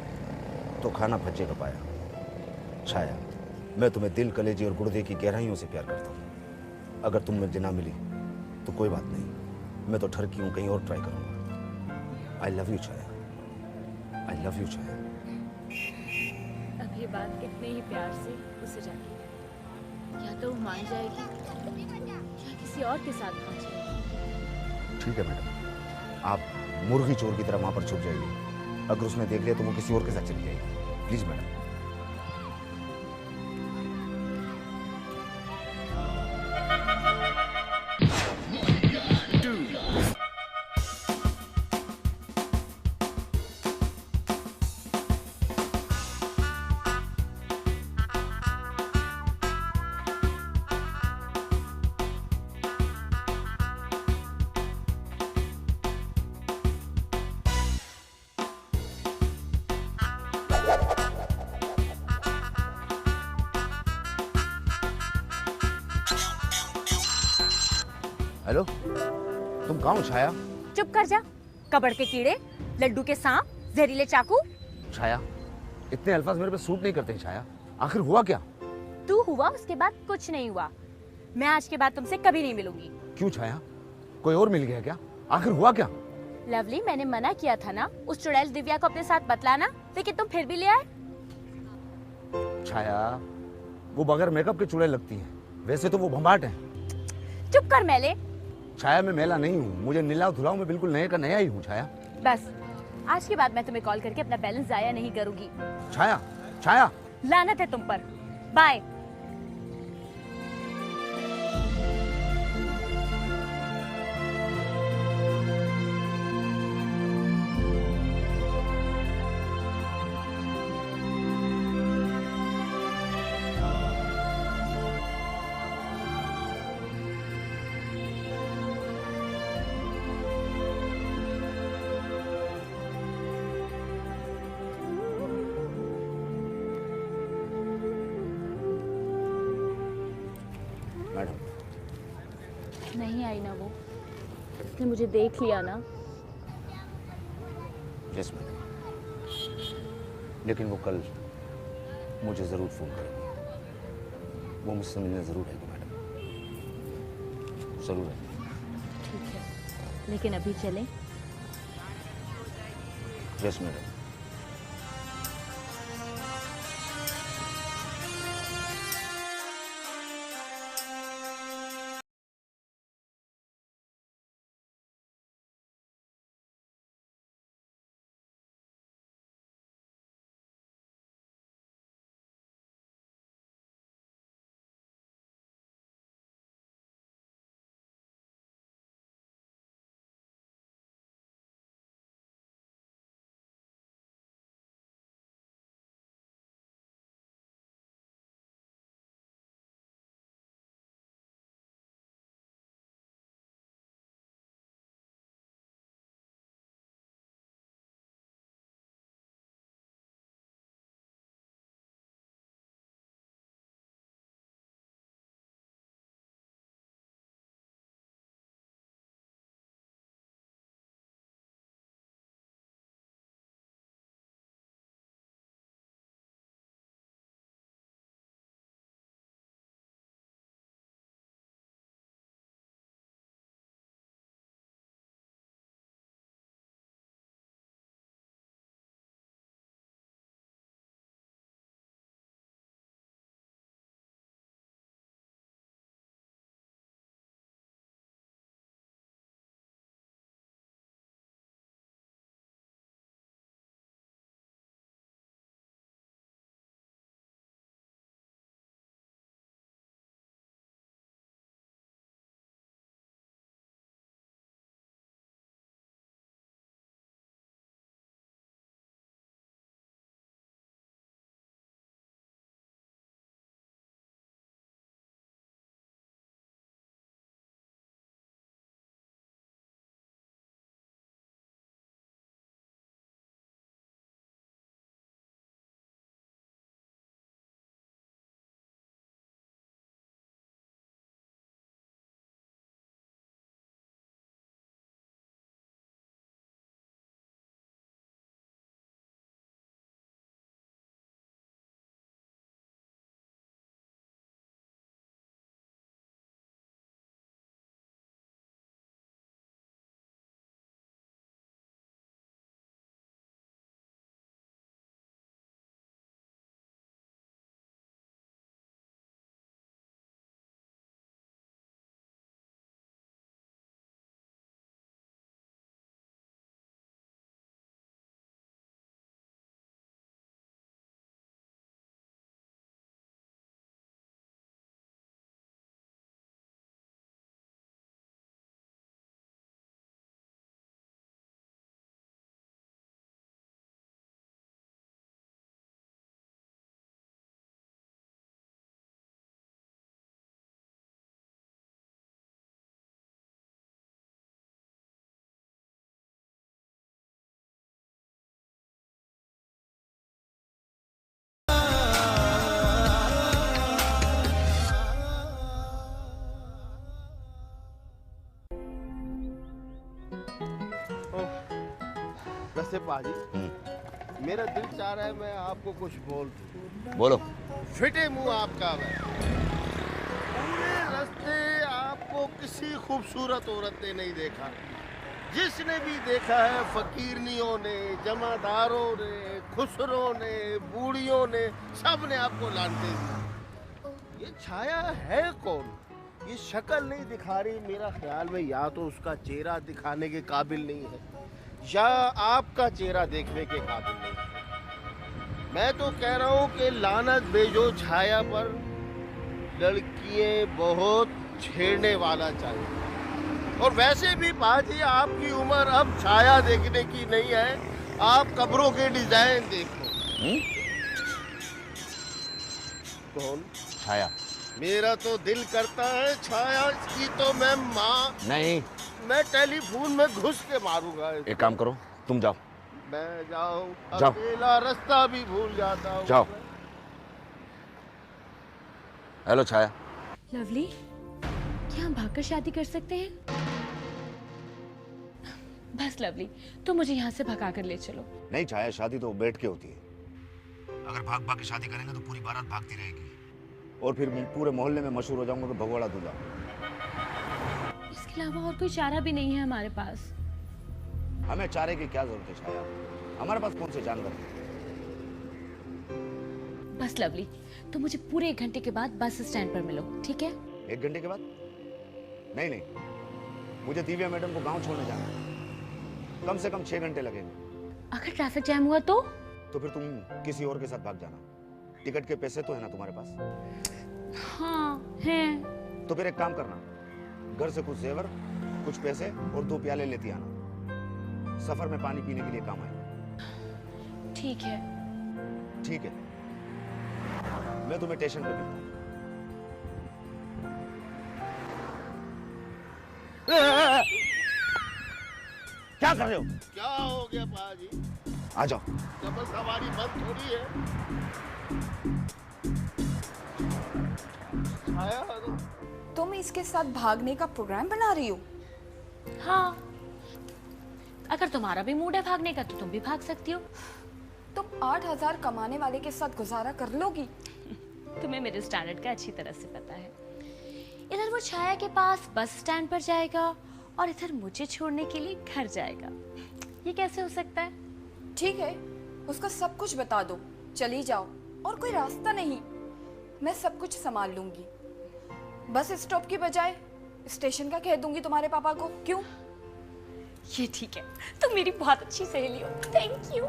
तो खाना भज्जे का पाया। छाया, मैं तुम्हें दिल, कलेजी और गुर्दे की गहराइयों से प्यार करता हूँ। अगर तुम मुझे ना मिली तो कोई बात नहीं, मैं तो ठरकी हूँ, कहीं और ट्राई करूँगा। I love you Chhaya, I love you Chhaya. अब ये बात इतने ही प्यार से उसे जाएगी, या तो वो मान जाएगी या किसी और के साथ पहुंच जाएगी। ठीक है मैडम, आप मुर्गी चोर की तरह वहां पर छुप जाइए। अगर उसने देख लिया तो वो किसी और के साथ चली जाएगी। Please madam. हेलो, तुम कहाँ हो छाया? चुप कर जा, कबड़ के कीड़े, लड्डू के सांप, जहरीले चाकू। छाया, इतने अल्फाज मेरे पे सूट नहीं करते हैं छाया। आखिर हुआ क्या? तू हुआ, उसके बाद कुछ नहीं हुआ। मैं आज के बाद तुमसे कभी नहीं मिलूंगी। क्यों छाया, कोई और मिल गया क्या? आखिर हुआ क्या? लवली, मैंने मना किया था ना उस चुड़ैल दिव्या को अपने साथ बतलाना, लेकिन तुम फिर भी ले आए। छाया, वो बगैर मेकअप के चुड़ैल लगती है, वैसे तो वो भंभाट है। चुप कर मेले। छाया, मैं मेला नहीं हूँ, मुझे नीलाव धुलाव में बिल्कुल नया का नया ही हूँ छाया। बस आज के बाद मैं तुम्हें कॉल करके अपना बैलेंस जाया नहीं करूंगी। छाया, छाया, लानत है तुम पर। बाय। नहीं आई ना वो, उसने मुझे देख लिया ना। यस मैडम, लेकिन वो कल मुझे जरूर फोन करेगी। वो मुझसे मिलने जरूर आएगी मैडम, जरूर आएगी। ठीक है, लेकिन अभी चलें? Yes madam. वैसे पाजी, मेरा दिल चाह रहा है मैं आपको कुछ बोल दूं। बोलो। फिटे मुंह आपका मैं। पूरे रास्ते आपको किसी खूबसूरत औरत ने नहीं देखा। जिसने भी देखा है फकीरनियों ने, जमादारों ने, खुसरों ने, बूढ़ियों ने, सब ने आपको लानते दिए। ये छाया है कौन? ये शक्ल नहीं दिखा रही। मेरा ख्याल में या तो उसका चेहरा दिखाने के काबिल नहीं है या आपका चेहरा देखने के काबिल नहीं है। मैं तो कह रहा हूँ कि लानत भेजो छाया पर। लड़कियां बहुत छेड़ने वाला चाहिए। और वैसे भी बाजी आपकी उम्र अब छाया देखने की नहीं है। आप कब्रों के डिजाइन देखो। कौन? छाया। मेरा तो दिल करता है छाया की तो मैं माँ नहीं, मैं टेलीफोन में घुस के मारूंगा। एक काम करो, तुम जाओ। मैं जाऊं? जाओ। अकेला रास्ता भी भूल जाता हूँ। जाओ। हेलो छाया। लवली, क्या हम भागकर शादी कर सकते हैं? बस लवली, तो मुझे यहाँ से भगा कर ले चलो। नहीं छाया, शादी तो बैठ के होती है। अगर भाग भाग के शादी करेंगे तो पूरी बारात भागती रहेगी और फिर पूरे मोहल्ले में मशहूर हो जाऊंगा कि भगवाड़ा दूल्हा। इसके अलावा और कोई चारा भी नहीं है हमारे पास। हमें चारे की क्या जरूरत है छाया, हमारे पास कौन से जानवर हैं? बस लवली, तो मुझे पूरे 1 घंटे के बाद बस स्टैंड पर मिलो, ठीक है? 1 घंटे के बाद? नहीं नहीं, मुझे दिव्या मैडम को गांव छोड़ने जाना है। कम से कम 6 घंटे लगेंगे। अगर ट्रैफिक जैम हुआ तो फिर तुम किसी और के साथ भाग जाना। टिकट के पैसे तो है ना तुम्हारे पास? हाँ हैं। तो फिर एक काम करना, घर से कुछ जेवर, कुछ पैसे और 2 प्याले लेती आना। सफर में पानी पीने के लिए काम आए। ठीक है। ठीक है, मैं तुम्हें स्टेशन पे मिलता हूँ। क्या कर रहे हो? क्या हो गया पाजी? आ जाओ। डबल सवारी बंद थोड़ी है। आया तुम इसके साथ भागने का प्रोग्राम बना रही हो? हाँ, अगर तुम्हारा भी मूड है भागने का तो तुम भी भाग सकती हो। तुम 8,000 कमाने वाले के साथ गुजारा कर लोगी? तुम्हें मेरे स्टैंडर्ड का अच्छी तरह से पता है। इधर वो छाया के पास बस स्टैंड पर जाएगा और इधर मुझे छोड़ने के लिए घर जाएगा। ये कैसे हो सकता है? ठीक है, उसका सब कुछ बता दो, चली जाओ और कोई रास्ता नहीं, मैं सब कुछ संभाल लूंगी। बस स्टॉप की बजाय स्टेशन का कह दूंगी तुम्हारे पापा को। क्यों? ये ठीक है, तुम मेरी बहुत अच्छी सहेली हो। Thank you.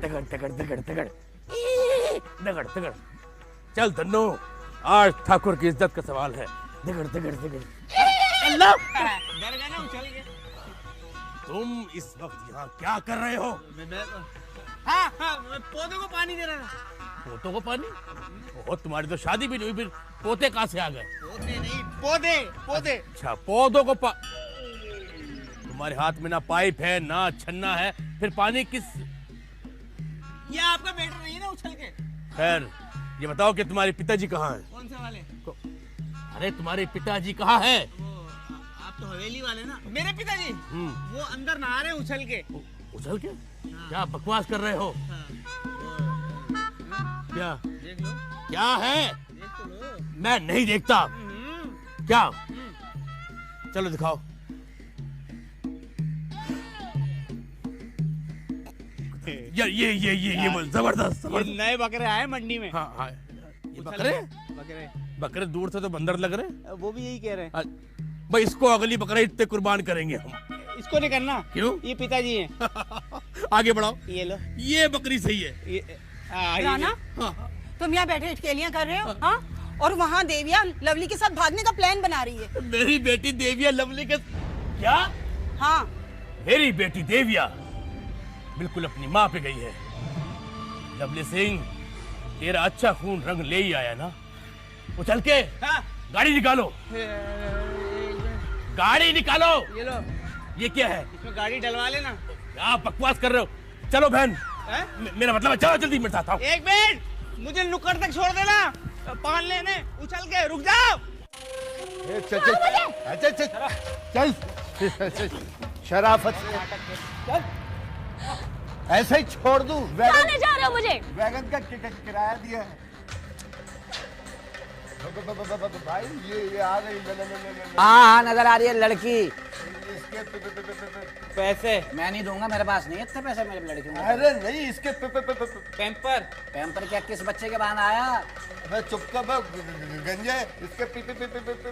तगड़ तगड़ तगड़ तगड़ तगड़ तगड़। चल धन्नो, आज ठाकुर की इज्जत का सवाल है। तगड़ तगड़ तगड़। अल्लाह! डर गए ना, उछल गए। तुम इस वक्त यहाँ क्या कर रहे हो? हाँ, पौधों को पानी दे रहा था। पोतों को पानी? ओह, तुम्हारी तो शादी भी नहीं हुई, फिर पोते कहाँ से आ गए? पोते नहीं, पौधे पौधे। अच्छा, पौधों को तुम्हारे हाथ में ना पाइप है ना छन्ना है, फिर पानी किस? ये आपका बेटा नहीं है ना उछल के? खैर, ये बताओ कि तुम्हारे पिताजी कहाँ हैं? कौन से वाले? अरे तुम्हारे पिताजी कहाँ हैं? आप तो हवेली वाले ना। मेरे पिताजी वो अंदर नहा रहे उछल के। उछल के? क्या बकवास कर रहे हो? क्या? देख लो। क्या है? देख तो लो। मैं नहीं देखता। क्या? चलो दिखाओ। यार ये जबरदस्त। ये नए बकरे आए मंडी में। हाँ हाँ, ये बकरे दूर से तो बंदर लग रहे। वो भी यही कह रहे हैं। भाई इसको अगली बकरा ईद पे कुर्बान करेंगे हम। इसको नहीं करना। क्यों? ये पिताजी हैं। आगे बढ़ाओ। ये लो। ये बकरी सही है। राना, तुम यहाँ बैठे इटकेलियाँ कर रहे हो? हाँ? और वहाँ देविया लवली के साथ भागने का प्लान बना रही है। मेरी बेटी देविया लवली के? क्या? हाँ, मेरी बेटी देविया बिल्कुल अपनी माँ पे गई है। लवली सिंह, तेरा अच्छा खून रंग ले ही आया ना? उछल के गाड़ी निकालो। गाड़ी निकालो। ये लो। ये क्या है? इसमें गाड़ी डलवा लेना। आप बकवास कर रहे हो। चलो बहन, मेरा मतलब है चलो जल्दी मेरे साथ आओ। एक मिनट, मुझे नुक्कड़ तक छोड़ देना। पान लेने उछल के रुक जाओ। चल शराफत से ऐसे ही छोड़ दूं? कहाँ ले जा रहे हो मुझे? वैगन का किराया दिया है भाई। ये आ गई। हाँ नजर आ रही है लड़की। इसके पैसे मैं नहीं दूंगा, मेरे पास नहीं इतने पैसे मेरे लड़की में। अरे नहीं, इसके पैम्पर क्या किस बच्चे के बहाने आया? मैं चुपका गंजे इसके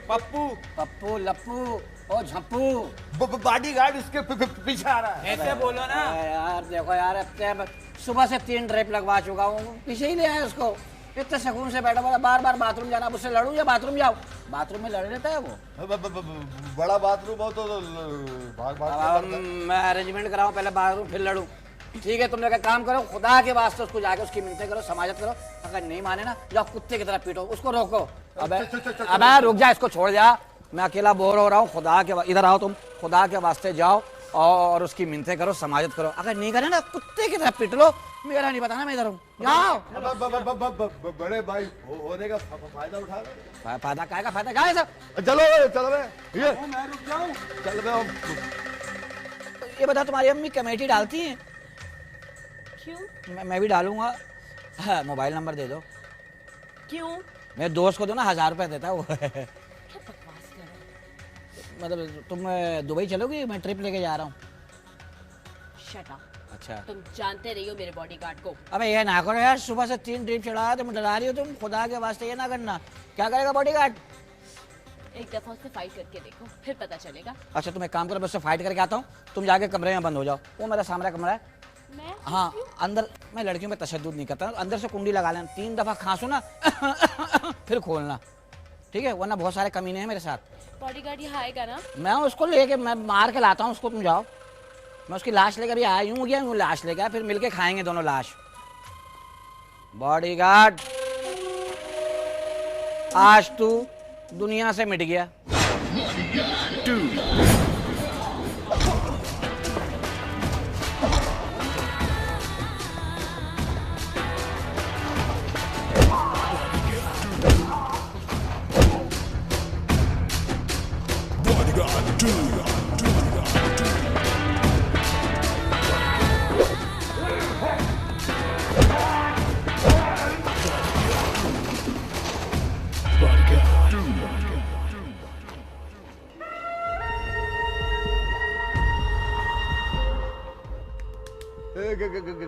पप्पू पप्पू लप्पू ओ झप्पू बॉडीगार्ड इसके पीछे आ रहा है। ऐसे बोलो ना यार। देखो यार, अब सुबह से 3 ड्रिप लगवा चुका हूँ, पीछे ही ले आया उसको। इतने सुकून से बैठा बोला बार बार बाथरूम जाना, मुझसे लड़ूं या बाथरूम जाओ? बाथरूम में लड़ लेता है वो। बड़ा बाथरूम हो तो अब मैं अरेंजमेंट कराऊं पहले बाथरूम फिर लड़ूं? ठीक है, तुम लोग काम करो, खुदा के वास्ते उसको जाके उसकी मिन्नतें करो, समाजत करो। अगर नहीं माने ना, जाओ कुत्ते की तरह पीटो, उसको रोको। अबे रुक जा, इसको छोड़ जा, मैं अकेला बोर हो रहा हूँ। खुदा के इधर आओ तुम, खुदा के वास्ते जाओ और उसकी मिन्नतें करो, समाजत करो। अगर नहीं करे ना, कुत्ते की तरह पीट लो, मेरा नहीं बताना, मैं इधर हूँ, जाओ। बड़े भाई होने का फायदा उठा रहे। फायदा क्या का फायदा? क्या सब? चलो चलो ये मैं रुक जाऊं। चल ये बता, तुम्हारी अम्मी कमेटी डालती है? क्यों? मैं भी डालूंगा। हाँ, मोबाइल नंबर दे दो। क्यों? मेरे दोस्त को दो ना, 1000 रुपए देता है वो। मतलब तुम दुबई चलोगी? मैं ट्रिप लेके जा रहा हूँ। Shut up. अच्छा, तुम जानते रही हो मेरे बॉडीगार्ड को। अबे ये ना करो यार, सुबह से 3 ट्रिप चढ़ाया, तुम डरा रही हो। तुम खुदा के वास्ते ये ना करना। क्या करेगा बॉडीगार्ड? एक दफा उससे फाइट करके देखो, फिर पता चलेगा। अच्छा, तुम एक काम करो, मैं उससे फाइट करके आता हूँ, तुम जाके कमरे में बंद हो जाओ। वो मेरा सामने कमरा है। मैं? हाँ, अंदर मैं लड़कियों में तशद्दुद नहीं करता, अंदर से कुंडी लगा लेना, 3 दफा खांसो ना फिर खोलना, ठीक है? वरना बहुत सारे कमीने हैं मेरे साथ। बॉडीगार्ड यहाँ आएगा ना? मैं उसको लेके मैं मार के लाता हूँ उसको, तुम जाओ। मैं उसकी लाश लेकर अभी आया, यूं गया यूं लाश लेके आया, फिर मिलके खाएंगे दोनों लाश। बॉडीगार्ड, आज तू दुनिया से मिट गया।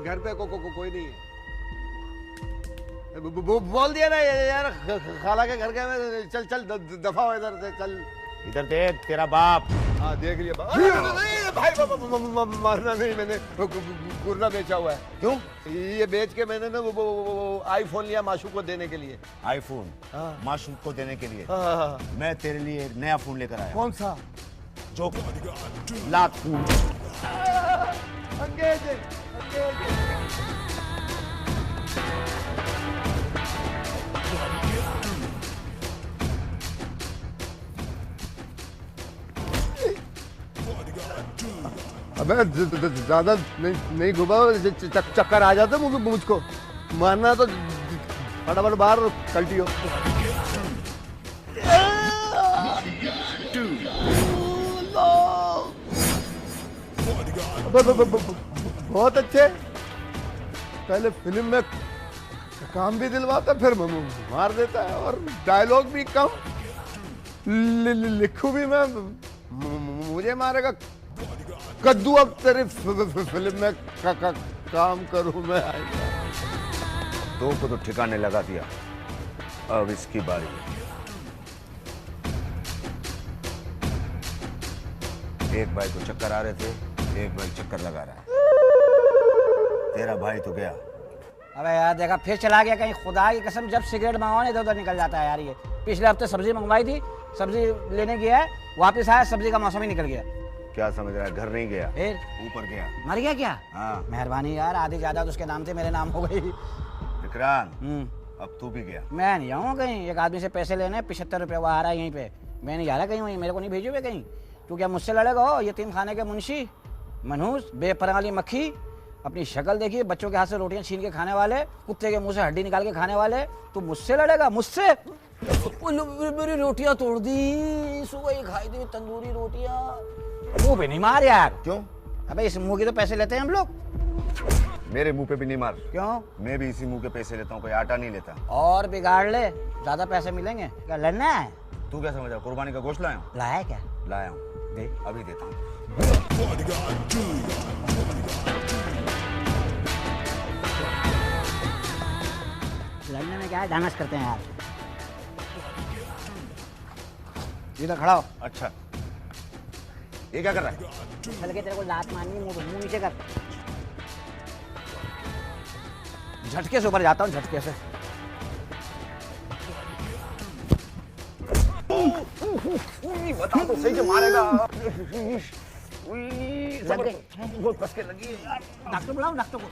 घर पे कोई नहीं है। बोल दिया ना यार, खाला के घर गए। चल चल दफा हो इधर से, चल इधर देख, तेरा बाप। हाँ देख लिया भाई। मारना नहीं, मैंने गुर्रा बेचा हुआ है। क्यों? ये बेच के मैंने ना वो आईफोन लिया माशूक को देने के लिए। आईफोन? माशूक को देने के लिए? हाँ। मैं तेरे लिए एक नया फोन लेकर आया। कौन सा? जो लात फोन। अबे ज्यादा नहीं घुमा, चक्कर आ जाता मुझको। मारना तो फटाफट बाहर कल्टी हो। बहुत अच्छे, पहले फिल्म में काम भी दिलवाता, फिर मार देता है, और डायलॉग भी कम, लिखूं भी मैं, मुझे मारेगा कद्दू। अब तेरी फिल्म में काम करूं मैं। दो को तो ठिकाने लगा दिया, अब इसकी बारी है। एक भाई को चक्कर आ रहे थे, एक भाई चक्कर लगा रहा है। तेरा भाई तो गया। अबे यार देखा, फिर चला गया कहीं। खुदा की कसम, जब सिगरेट मंगवाओ ना इधर उधर निकल जाता है यार ये। पिछले हफ्ते सब्जी मंगवाई थी, सब्जी लेने गया है, वापस आया, सब्जी का मौसम ही निकल गया। क्या समझ रहा है? घर नहीं गया, फिर ऊपर गया। मर गया क्या? हाँ। मेहरबानी यार, आधी जायदाद उसके नाम थे, मेरे नाम हो गई। विक्रांत, अब तू भी गया। मैं नहीं जाऊँगा कहीं। एक आदमी से पैसे लेने, 75 रुपये वो आ रहा है यहीं पे। मैं नहीं जा रहा कहीं, वहीं मेरे को नहीं भेजोगे कहीं। तू क्या मुझसे लड़ेगा? हो यतीम खाने के मुंशी, मनहूस, बेपराली मक्खी। अपनी शक्ल देखिए, बच्चों के हाथ से रोटियां छीन के खाने वाले, कुत्ते के मुंह से हड्डी निकाल के खाने वाले। तू मुझसे लड़ेगा? मुझसे? मेरी रोटियां तोड़ दी, सुबह ही खाई थी तंदूरी रोटियां। मुंह पे नहीं मार यार। क्यों? अबे इस मुंह के तो पैसे लेते हैं हम लोग। मेरे मुंह पे भी नहीं मार। क्यों? मैं भी इसी मुंह के पैसे लेता हूँ, कोई आटा नहीं लेता। और बिगाड़ ले, ज्यादा पैसे मिलेंगे। क्या लड़ना है? तू क्या समझ रहा? कुर्बानी का गोश्त लाया हूँ। लाया क्या? लाया हूँ, दे, अभी देता हूँ। लड़ने में क्या है, डांस करते हैं यार। इधर खड़ा हो। अच्छा, ये क्या कर रहा है? चल के तेरे को लात मारनी, मुंह नीचे कर। झटके से ऊपर जाता हूँ, झटके से। बता तो सही जो मारेगा। लग गई। बहुत कस के लगी है यार। डॉक्टर बुलाओ डॉक्टर को।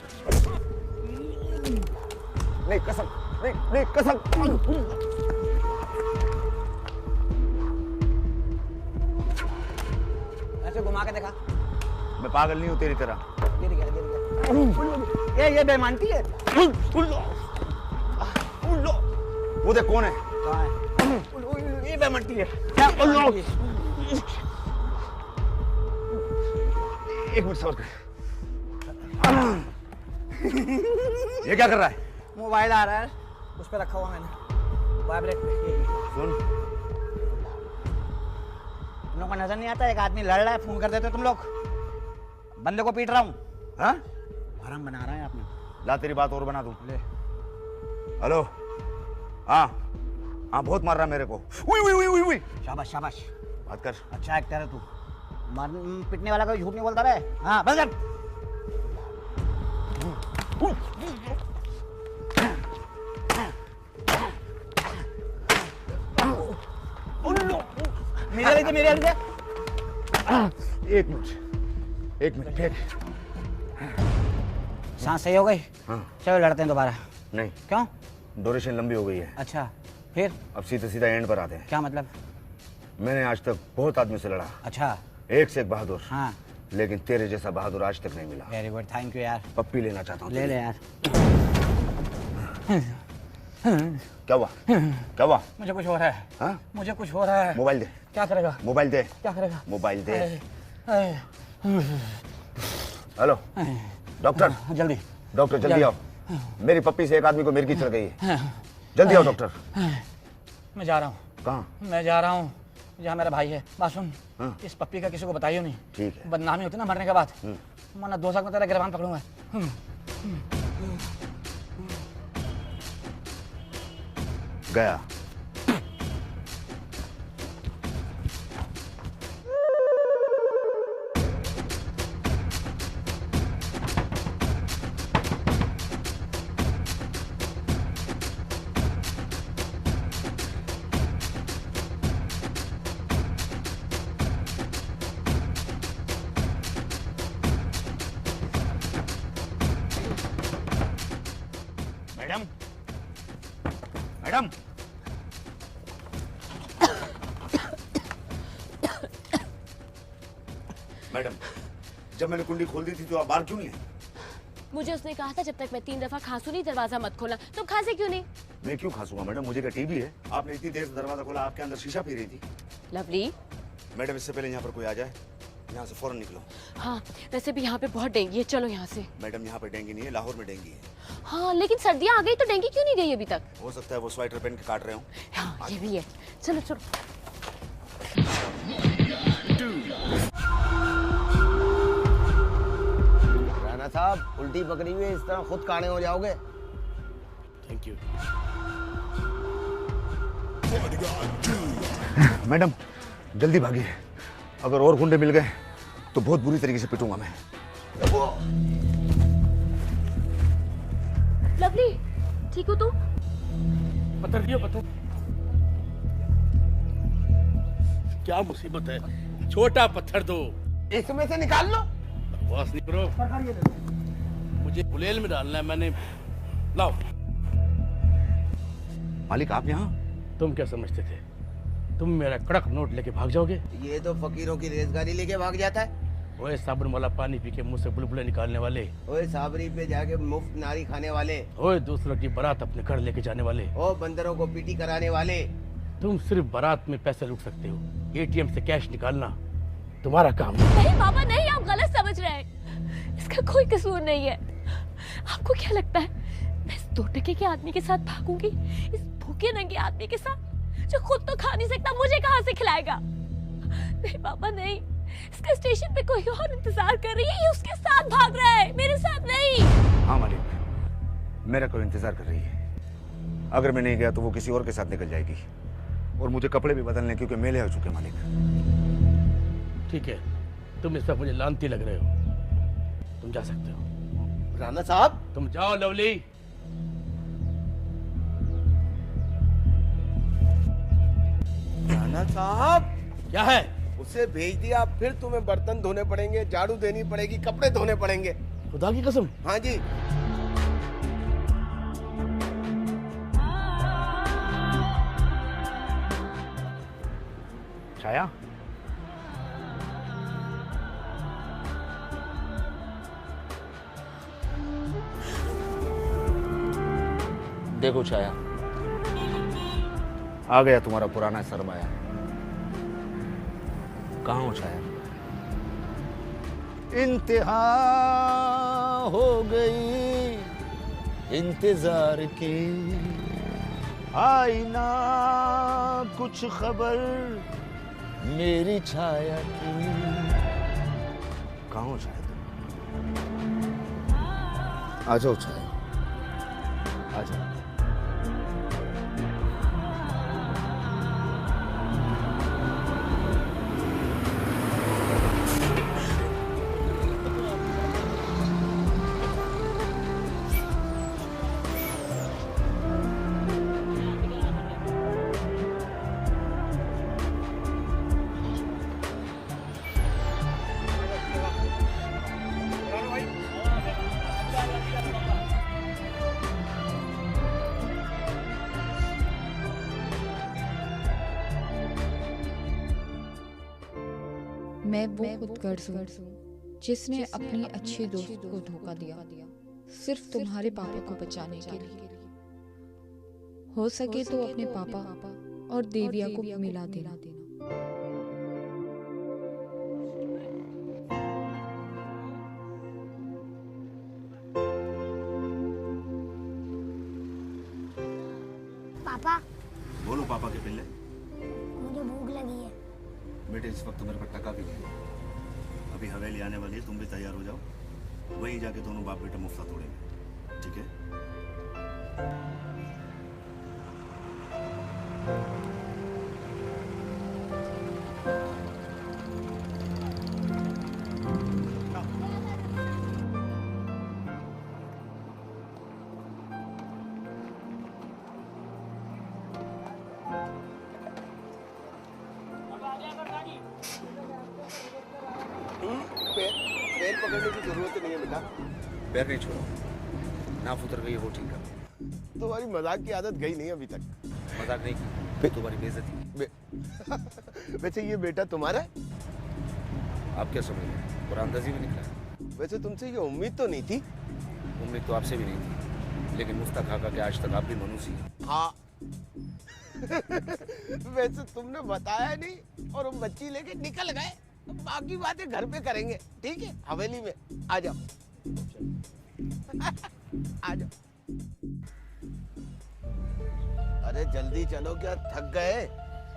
नहीं कसम, नहीं कसम। ऐसे घुमा के देखा। मैं पागल नहीं हूँ तेरी तरह। गिर गया। ये बेईमानती है। वो देख कौन है? कहाँ है? ये बेईमानती है। क्या? एक मिनट सबर कर। ये क्या कर रहा है? मोबाइल आ रहा है, उस पर रखा हुआ मैंने, वाइब्रेट पे। सुन, तुम लोग को नजर नहीं आता एक आदमी लड़ रहा है, फोन कर देते तुम लोग। बंदे को पीट रहा हूँ। हाँ? हराम बना रहा है आपने। ला तेरी बात और बना दूं। ले। हेलो। हाँ हाँ, बहुत मार रहा है मेरे को। उई उई उई उई। शाबाश शाबाश, बात कर। अच्छा एक्टर है तू। पिटने वाला कोई झूठ नहीं बोलता रे। हाँ बस कर। मेरे लिए एक मिनट फेंक। सांस सही हो गई? हाँ। चलो लड़ते हैं दोबारा। नहीं। क्यों? ड्यूरेशन लंबी हो गई है। अच्छा फिर? अब सीधा एंड पर आते हैं। क्या मतलब? मैंने आज तक बहुत आदमी से लड़ा। अच्छा। एक से एक बहादुर। हाँ। लेकिन तेरे जैसा बहादुर आज तक नहीं मिला। वेरी गुड, थैंक यू यार। पप्पी लेना चाहता हूँ। ले ले यार। क्या हुआ? क्या हुआ? मुझे कुछ हो रहा है। हाँ? मुझे कुछ हो रहा है। मोबाइल दे। क्या करेगा? मोबाइल दे। क्या करेगा? मोबाइल दे। हेलो डॉक्टर, जल्दी डॉक्टर जल्दी आओ। मेरी पप्पी से एक आदमी को मिर्गी चढ़ गई है। जल्दी आओ डॉक्टर। मैं जा रहा हूँ। कहाँ? मैं जा रहा हूँ जहाँ मेरा भाई है। बात सुन, हाँ? इस पप्पी का किसी को बताइयो नहीं। ठीक है। बदनामी होती ना मरने के बाद, वरना 2 साल में तेरा गिरबान पकड़ूंगा। गया। मैडम, मैडम, मैडम, जब मैंने कुंडी खोल दी थी तो आप बाहर क्यों नहीं आई? मुझे उसने कहा था जब तक मैं 3 दफा खांसू नहीं दरवाजा मत खोलना। तुम खांसे क्यों नहीं? मैं क्यों खांसूंगा मैडम, मुझे क्या टीबी है? आपने इतनी देर से दरवाजा खोला, आपके अंदर शीशा पी रही थी। लवली। मैडम इससे पहले यहाँ पर कोई आ जाए, यहाँ से फौरन निकलो। हाँ वैसे भी यहाँ पे बहुत डेंगू है, चलो यहाँ से। मैडम यहाँ पे डेंगू नहीं है, लाहौर में डेंगू है। हाँ लेकिन सर्दियाँ आ गई तो डेंगू क्यों नहीं गई अभी तक? हो सकता है वो स्वेटर पहन के काट रहे हो। हाँ ये भी है, चलो चलो। राणा साहब उल्टी पकड़ी हुई है, इस तरह खुद काने हो जाओगे। Thank you. मैडम जल्दी भागिए, अगर और गुंडे मिल गए तो बहुत बुरी तरीके से पिटूंगा मैं। लवली ठीक हो तुम? पत्थर दियो पत्थर। क्या मुसीबत है, छोटा पत्थर दो। इसमें से निकाल लो। बकवास नहीं करो, मुझे बुलेल में डालना है। मैंने लाओ। मालिक आप यहाँ? तुम क्या समझते थे तुम मेरा कड़क नोट लेके भाग जाओगे? ये तो फकीरों की रेजगारी लेके भाग जाता है। ओए साबुन वाला पानी पी के मुंह से बुलबुले निकालने वाले। ओए साबरी पे जाके मुफ्त नारी खाने वाले। ओए दूसरों की बारात अपने घर लेके जाने वाले। ओ बंदरों को पीटी कराने वाले। तुम सिर्फ बारात में पैसे लूट सकते हो, एटीएम से कैश निकालना तुम्हारा काम नहीं पापा नहीं, आप गलत समझ रहे हैं। इसका कोई कसूर नहीं है। आपको क्या लगता है मैं इस 2 टके के आदमी के साथ भागूंगी? इस भूखे नंगे आदमी के साथ जो खुद तो खा नहीं सकता, मुझे कहां से खिलाएगा? नहीं पापा नहीं, इसका स्टेशन पे कोई और इंतजार कर रही है, ये उसके साथ भाग रहा है, मेरे साथ नहीं। हाँ मालिक, मेरा कोई इंतजार कर रही है। अगर मैं नहीं गया तो वो किसी और के साथ निकल जाएगी, और मुझे कपड़े भी बदलने क्योंकि मेले हो चुके मालिक। ठीक है, तुम इस वक्त मुझे लानती लग रहे हो, तुम जा सकते हो। राणा साहब तुम जाओ। लवली राणा राणा साहब क्या है? उसे भेज दिया, फिर तुम्हें बर्तन धोने पड़ेंगे, झाड़ू देनी पड़ेगी, कपड़े धोने पड़ेंगे। खुदा की कसम? हाँ जी। छाया, देखो छाया, आ गया तुम्हारा पुराना सरमाया। कहाँ हो छाया? इंतहा हो गई इंतजार की, आई ना कुछ खबर मेरी छाया की। कहाँ हो छाया तुम? आ जाओ छाया, आ जाओ। मैं वो खुदगर्ज हूँ जिसने अपनी अच्छी दोस्त को धोखा दिया सिर्फ तुम्हारे पापा को बचाने के लिए। हो सके तो अपने पापा और देविया को मिला देना। पापा, बोलो पापा के पिल्ले। मुझे भूख लगी है। बेटे इस वक्त मेरे पर टका भी नहीं, अभी हवेली आने वाली है, तुम भी तैयार हो जाओ, वहीं जाके दोनों बाप बेटा मुफ्ता तोड़ेंगे, ठीक है? पैर पकड़ने की जरूरत नहीं है बेटा। पैर नहीं छोड़ो, नाफ उतर गई हो ठीक है। तुम्हारी मजाक की आदत गई नहीं अभी तक। मजाक नहीं की, तुम्हारी बेइज्जती। वैसे ये बेटा तुम्हारा है? आप क्या समझ रहे? कुरानदाजी में निकला है। वैसे तुमसे ये उम्मीद तो नहीं थी। उम्मीद तो आपसे भी नहीं थी, लेकिन मुफ्ता खा के आज तक आप भी मनुष्य हैं। हाँ। वैसे तुमने बताया नहीं और हम बच्ची लेके निकल गए। बाकी बातें घर पे करेंगे, ठीक है? हवेली में आ जाओ। आ जाओ। अरे जल्दी चलो, क्या थक गए?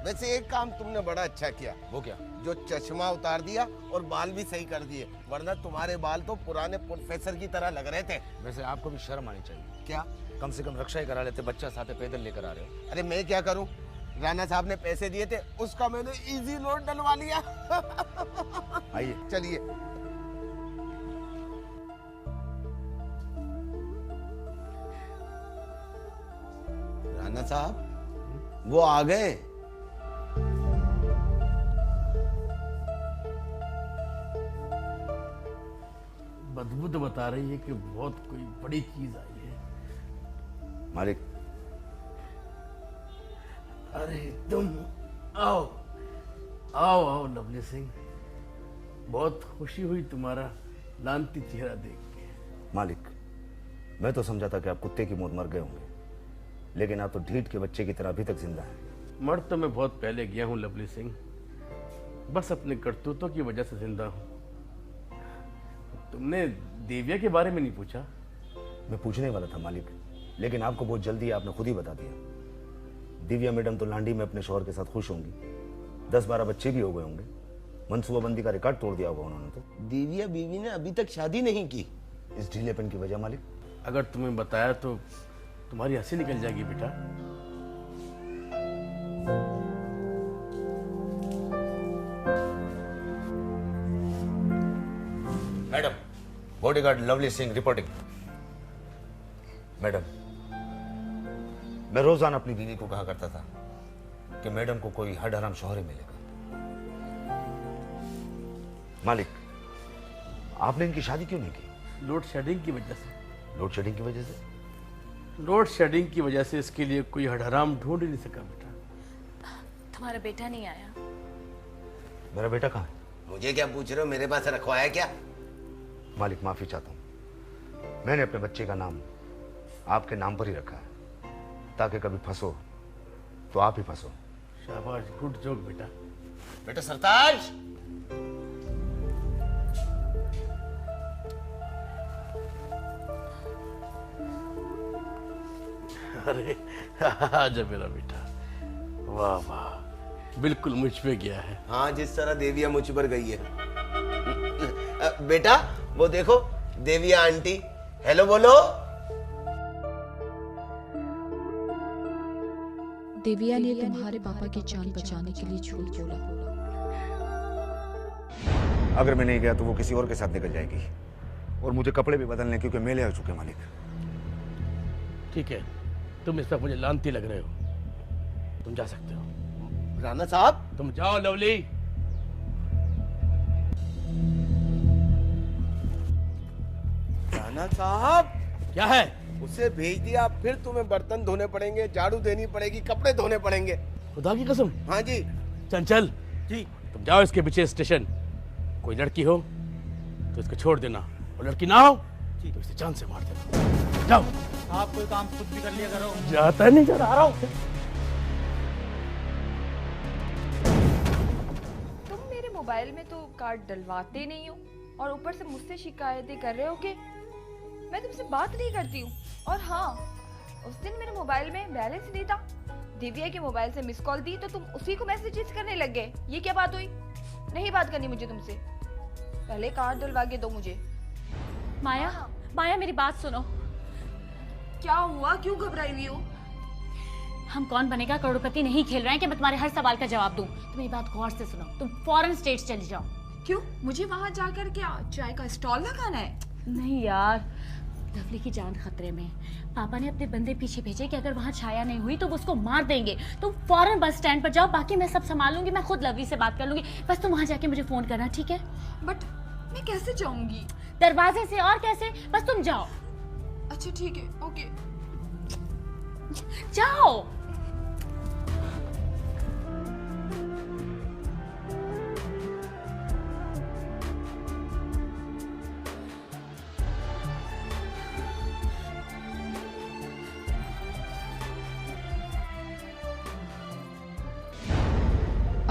वैसे एक काम तुमने बड़ा अच्छा किया। वो क्या? जो चश्मा उतार दिया और बाल भी सही कर दिए, वरना तुम्हारे बाल तो पुराने प्रोफेसर की तरह लग रहे थे। वैसे आपको भी शर्म आनी चाहिए। क्या? कम से कम रक्षा ही करा लेते, बच्चा साथे पैदल लेकर आ रहे हो। अरे मैं क्या करूं? राणा साहब ने पैसे दिए थे, उसका मैंने इजी लोड डलवा लिया। आइए चलिए। राणा साहब वो आ गए। बदबू तो बता रही है कि बहुत कोई बड़ी चीज आई है। मालिक। अरे तुम आओ आओ आओ लवली सिंह, बहुत खुशी हुई तुम्हारा लांती चेहरा देख के। मालिक, मैं तो समझा था कि आप कुत्ते की मौत मर गए होंगे, लेकिन आप तो ढीठ के बच्चे की तरह अभी तक जिंदा हैं। मर तो मैं बहुत पहले गया हूँ लवली सिंह, बस अपने करतूतों की वजह से जिंदा हूँ। तुमने देविया के बारे में नहीं पूछा? मैं पूछने वाला था मालिक, लेकिन आपको बहुत जल्दी आपने खुद ही बता दिया। दिव्या मैडम तो लांडी में अपने शौहर के साथ खुश होंगी, 10-12 बच्चे भी हो गए होंगे, मनसूबाबंदी का रिकॉर्ड तोड़ दिया होगा उन्होंने। तो दिव्या बीवी ने अभी तक शादी नहीं की। इस ढीलेपन की वजह मालिक? अगर तुम्हें बताया तो तुम्हारी हंसी निकल जाएगी बेटा। Madam, bodyguard Lovely Singh reporting. Madam, मैं रोजाना अपनी बीवी को कहा करता था कि मैडम को कोई हड हराम शौहर ही मिलेगा। मालिक, आपने इनकी शादी क्यों नहीं की? लोड शेडिंग की वजह से। लोड शेडिंग की वजह से? लोड शेडिंग की वजह से इसके लिए कोई हडहराम ढूंढ ही नहीं सका बेटा। तुम्हारा बेटा नहीं आया? मेरा बेटा कहाँ है? मुझे क्या पूछ रहे हो, मेरे पास रखवाया क्या? मालिक माफी चाहता हूँ, मैंने अपने बच्चे का नाम आपके नाम पर ही रखा है ताकि कभी फंसो तो आप ही फंसो। शाबाश, गुड जोक बेटा। बेटा सरताज, अरे आजा मेरा बेटा। वाह वाह, बिल्कुल मुझ पे गया है। हाँ, जिस तरह देविया मुझ पर गई है। बेटा वो देखो, देविया आंटी, हेलो बोलो। देविया ने तुम्हारे पापा की जान बचाने के लिए झूठ बोला। अगर मैं नहीं गया तो वो किसी और के साथ निकल जाएगी और मुझे कपड़े भी बदलने क्योंकि मेले आ चुके मालिक। ठीक है, तुम इस पर मुझे लानती लग रहे हो, तुम जा सकते हो। राणा साहब तुम जाओ। लवली, राणा साहब क्या है? उसे भेज दिया, फिर तुम्हें बर्तन धोने पड़ेंगे, झाड़ू देनी पड़ेगी, कपड़े धोने पड़ेंगे। खुदा की कसम। हाँ जी। चंचल जी, तुम जाओ इसके पीछे स्टेशन, कोई लड़की हो तो इसको छोड़ देना, और लड़की ना हो तो इसे जान से मार देना। जाओ। आप कोई काम खुद भी कर लिया करो। जाता नहीं, जा रहा हूँ। तुम मेरे मोबाइल में तो कार्ड डलवाते नहीं हो और ऊपर से मुझसे शिकायतें कर रहे हो कि मैं तुमसे बात नहीं करती हूँ। और हाँ, उस दिन मेरे मोबाइल में बैलेंस नहीं था, दिव्या के मोबाइल से मिस कॉल दी तो तुम उसी को मैसेजेस करने लग गए। ये क्या बात हुई? नहीं बात करनी मुझे तुमसे, पहले कार्ड डलवा के दो मुझे। माया, माया मेरी बात सुनो। क्या हुआ, क्यों घबराई हुई हो? हम कौन बनेगा करोड़पति नहीं खेल रहे हैं कि मैं तुम्हारे हर सवाल का जवाब दूं। तुम मेरी बात गौर से सुनो, तुम फॉरेन स्टेट्स चली जाओ। क्यों? मुझे वहां जाकर क्या चाय का स्टॉल लगाना है? नहीं यार, लवली की जान खतरे में। पापा ने अपने बंदे पीछे भेजे कि अगर वहां छाया नहीं हुई तो वो उसको मार देंगे। तुम फौरन बस स्टैंड पर जाओ, बाकी मैं सब संभाल लूंगी। मैं खुद लवली से बात कर लूंगी, बस तुम वहां जाके मुझे फोन करना, ठीक है? बट मैं कैसे जाऊंगी? दरवाजे से। और कैसे? बस तुम जाओ। अच्छा ठीक है, ओके। जाओ।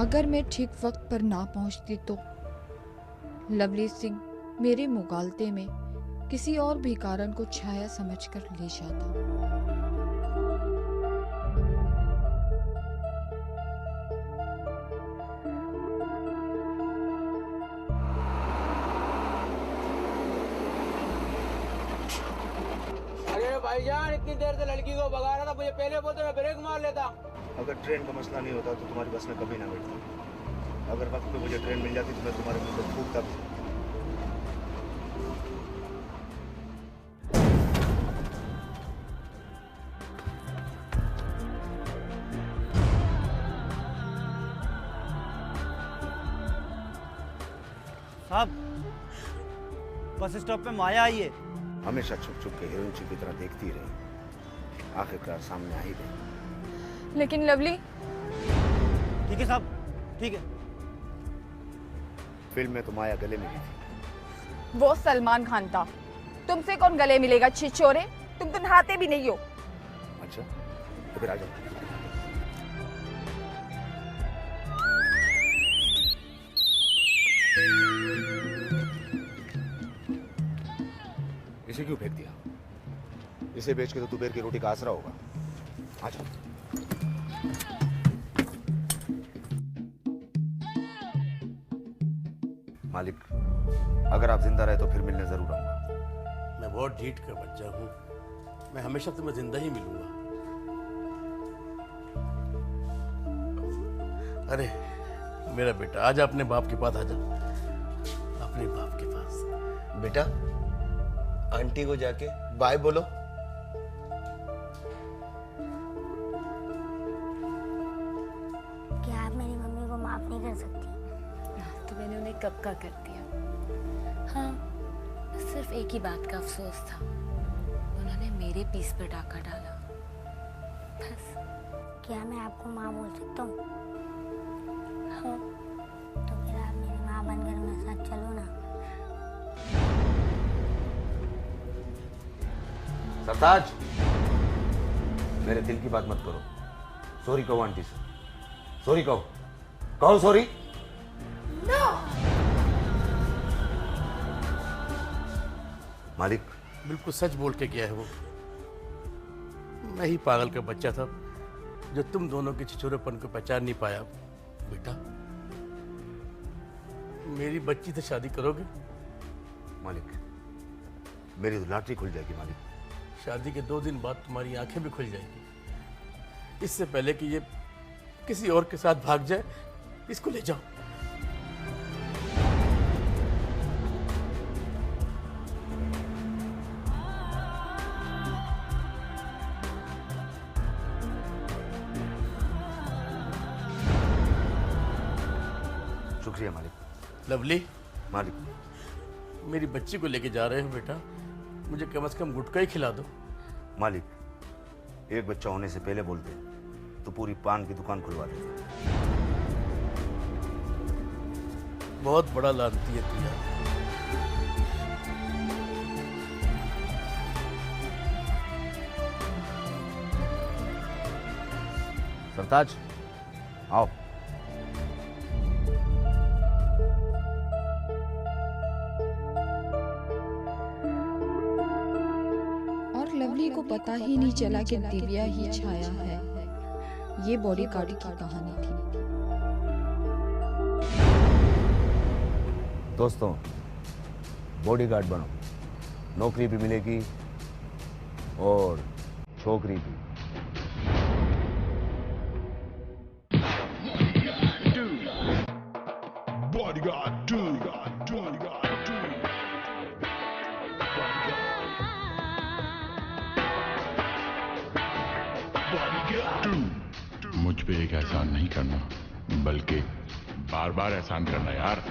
अगर मैं ठीक वक्त पर ना पहुंचती तो लवली सिंह मेरे मुगालते में किसी और भी कारण को छाया समझकर ले जाता। अरे भाईजान, इतनी देर से लड़की को भगा रहा था, मुझे पहले बोलते मैं ब्रेक मार लेता। अगर ट्रेन का मसला नहीं होता तो तुम्हारी बस में कभी ना बैठता। अगर वक्त पे मुझे ट्रेन मिल जाती तो मैं तुम्हारे मुंह पे थूकता भी। साहब, बस स्टॉप पे माया आई है। हमेशा छुप छुप के हीरोइन की तरह देखती रही, आखिरकार सामने आ ही गई। लेकिन लवली। ठीक है साहब, ठीक है। फिल्म में तो माया गले मिली थी। वो सलमान खान था, तुमसे कौन गले मिलेगा छिछोरे? तुम तो नहाते भी नहीं हो। अच्छा, तो फिर आ जाओ। इसे क्यों फेंक दिया? इसे बेच के तो दोपहर की रोटी का आसरा होगा। आ जाओ। मालिक, अगर आप जिंदा रहे तो फिर मिलने जरूर आऊंगा। मैं बहुत ढीठ का बच्चा हूँ, मैं हमेशा तुम्हें जिंदा ही मिलूंगा। अरे मेरा बेटा, आजा अपने बाप के पास, आजा अपने बाप के पास। बेटा, आंटी को जाके बाय बोलो। कब का कर दिया। हाँ, सिर्फ एक ही बात का अफसोस था, उन्होंने मेरे पीस पर डाका डाला, बस। क्या मैं आपको माँ बोल सकता हूँ? हाँ। तो फिर आप मेरी माँ बनकर मेरे साथ चलो ना। सरताज, मेरे दिल की बात मत करो। सॉरी कहो आंटी से, सॉरी कहो सॉरी। मालिक, बिल्कुल सच बोल के गया है वो। मैं ही पागल का बच्चा था जो तुम दोनों के छिछोरेपन को पहचान नहीं पाया। बेटा, मेरी बच्ची से शादी करोगे? मालिक, मेरी तो लॉटरी खुल जाएगी मालिक। शादी के 2 दिन बाद तुम्हारी आंखें भी खुल जाएंगी। इससे पहले कि ये किसी और के साथ भाग जाए, इसको ले जाओ। शुक्रिया मालिक। लवली, मालिक, मेरी बच्ची को लेके जा रहे हो बेटा, मुझे कम से कम गुटखा ही खिला दो। मालिक, एक बच्चा होने से पहले बोलते तो पूरी पान की दुकान खुलवा देते। बहुत बड़ा लानती है तू यार। सरताज, आओ। लवली को पता ही नहीं चला कि दिव्या ही छाया है। ये बॉडीगार्ड की कहानी थी। दोस्तों, बॉडीगार्ड बनो, नौकरी भी मिलेगी और छोकरी भी। मुझ पे एक एहसान नहीं करना, बल्कि बार बार एहसान करना यार।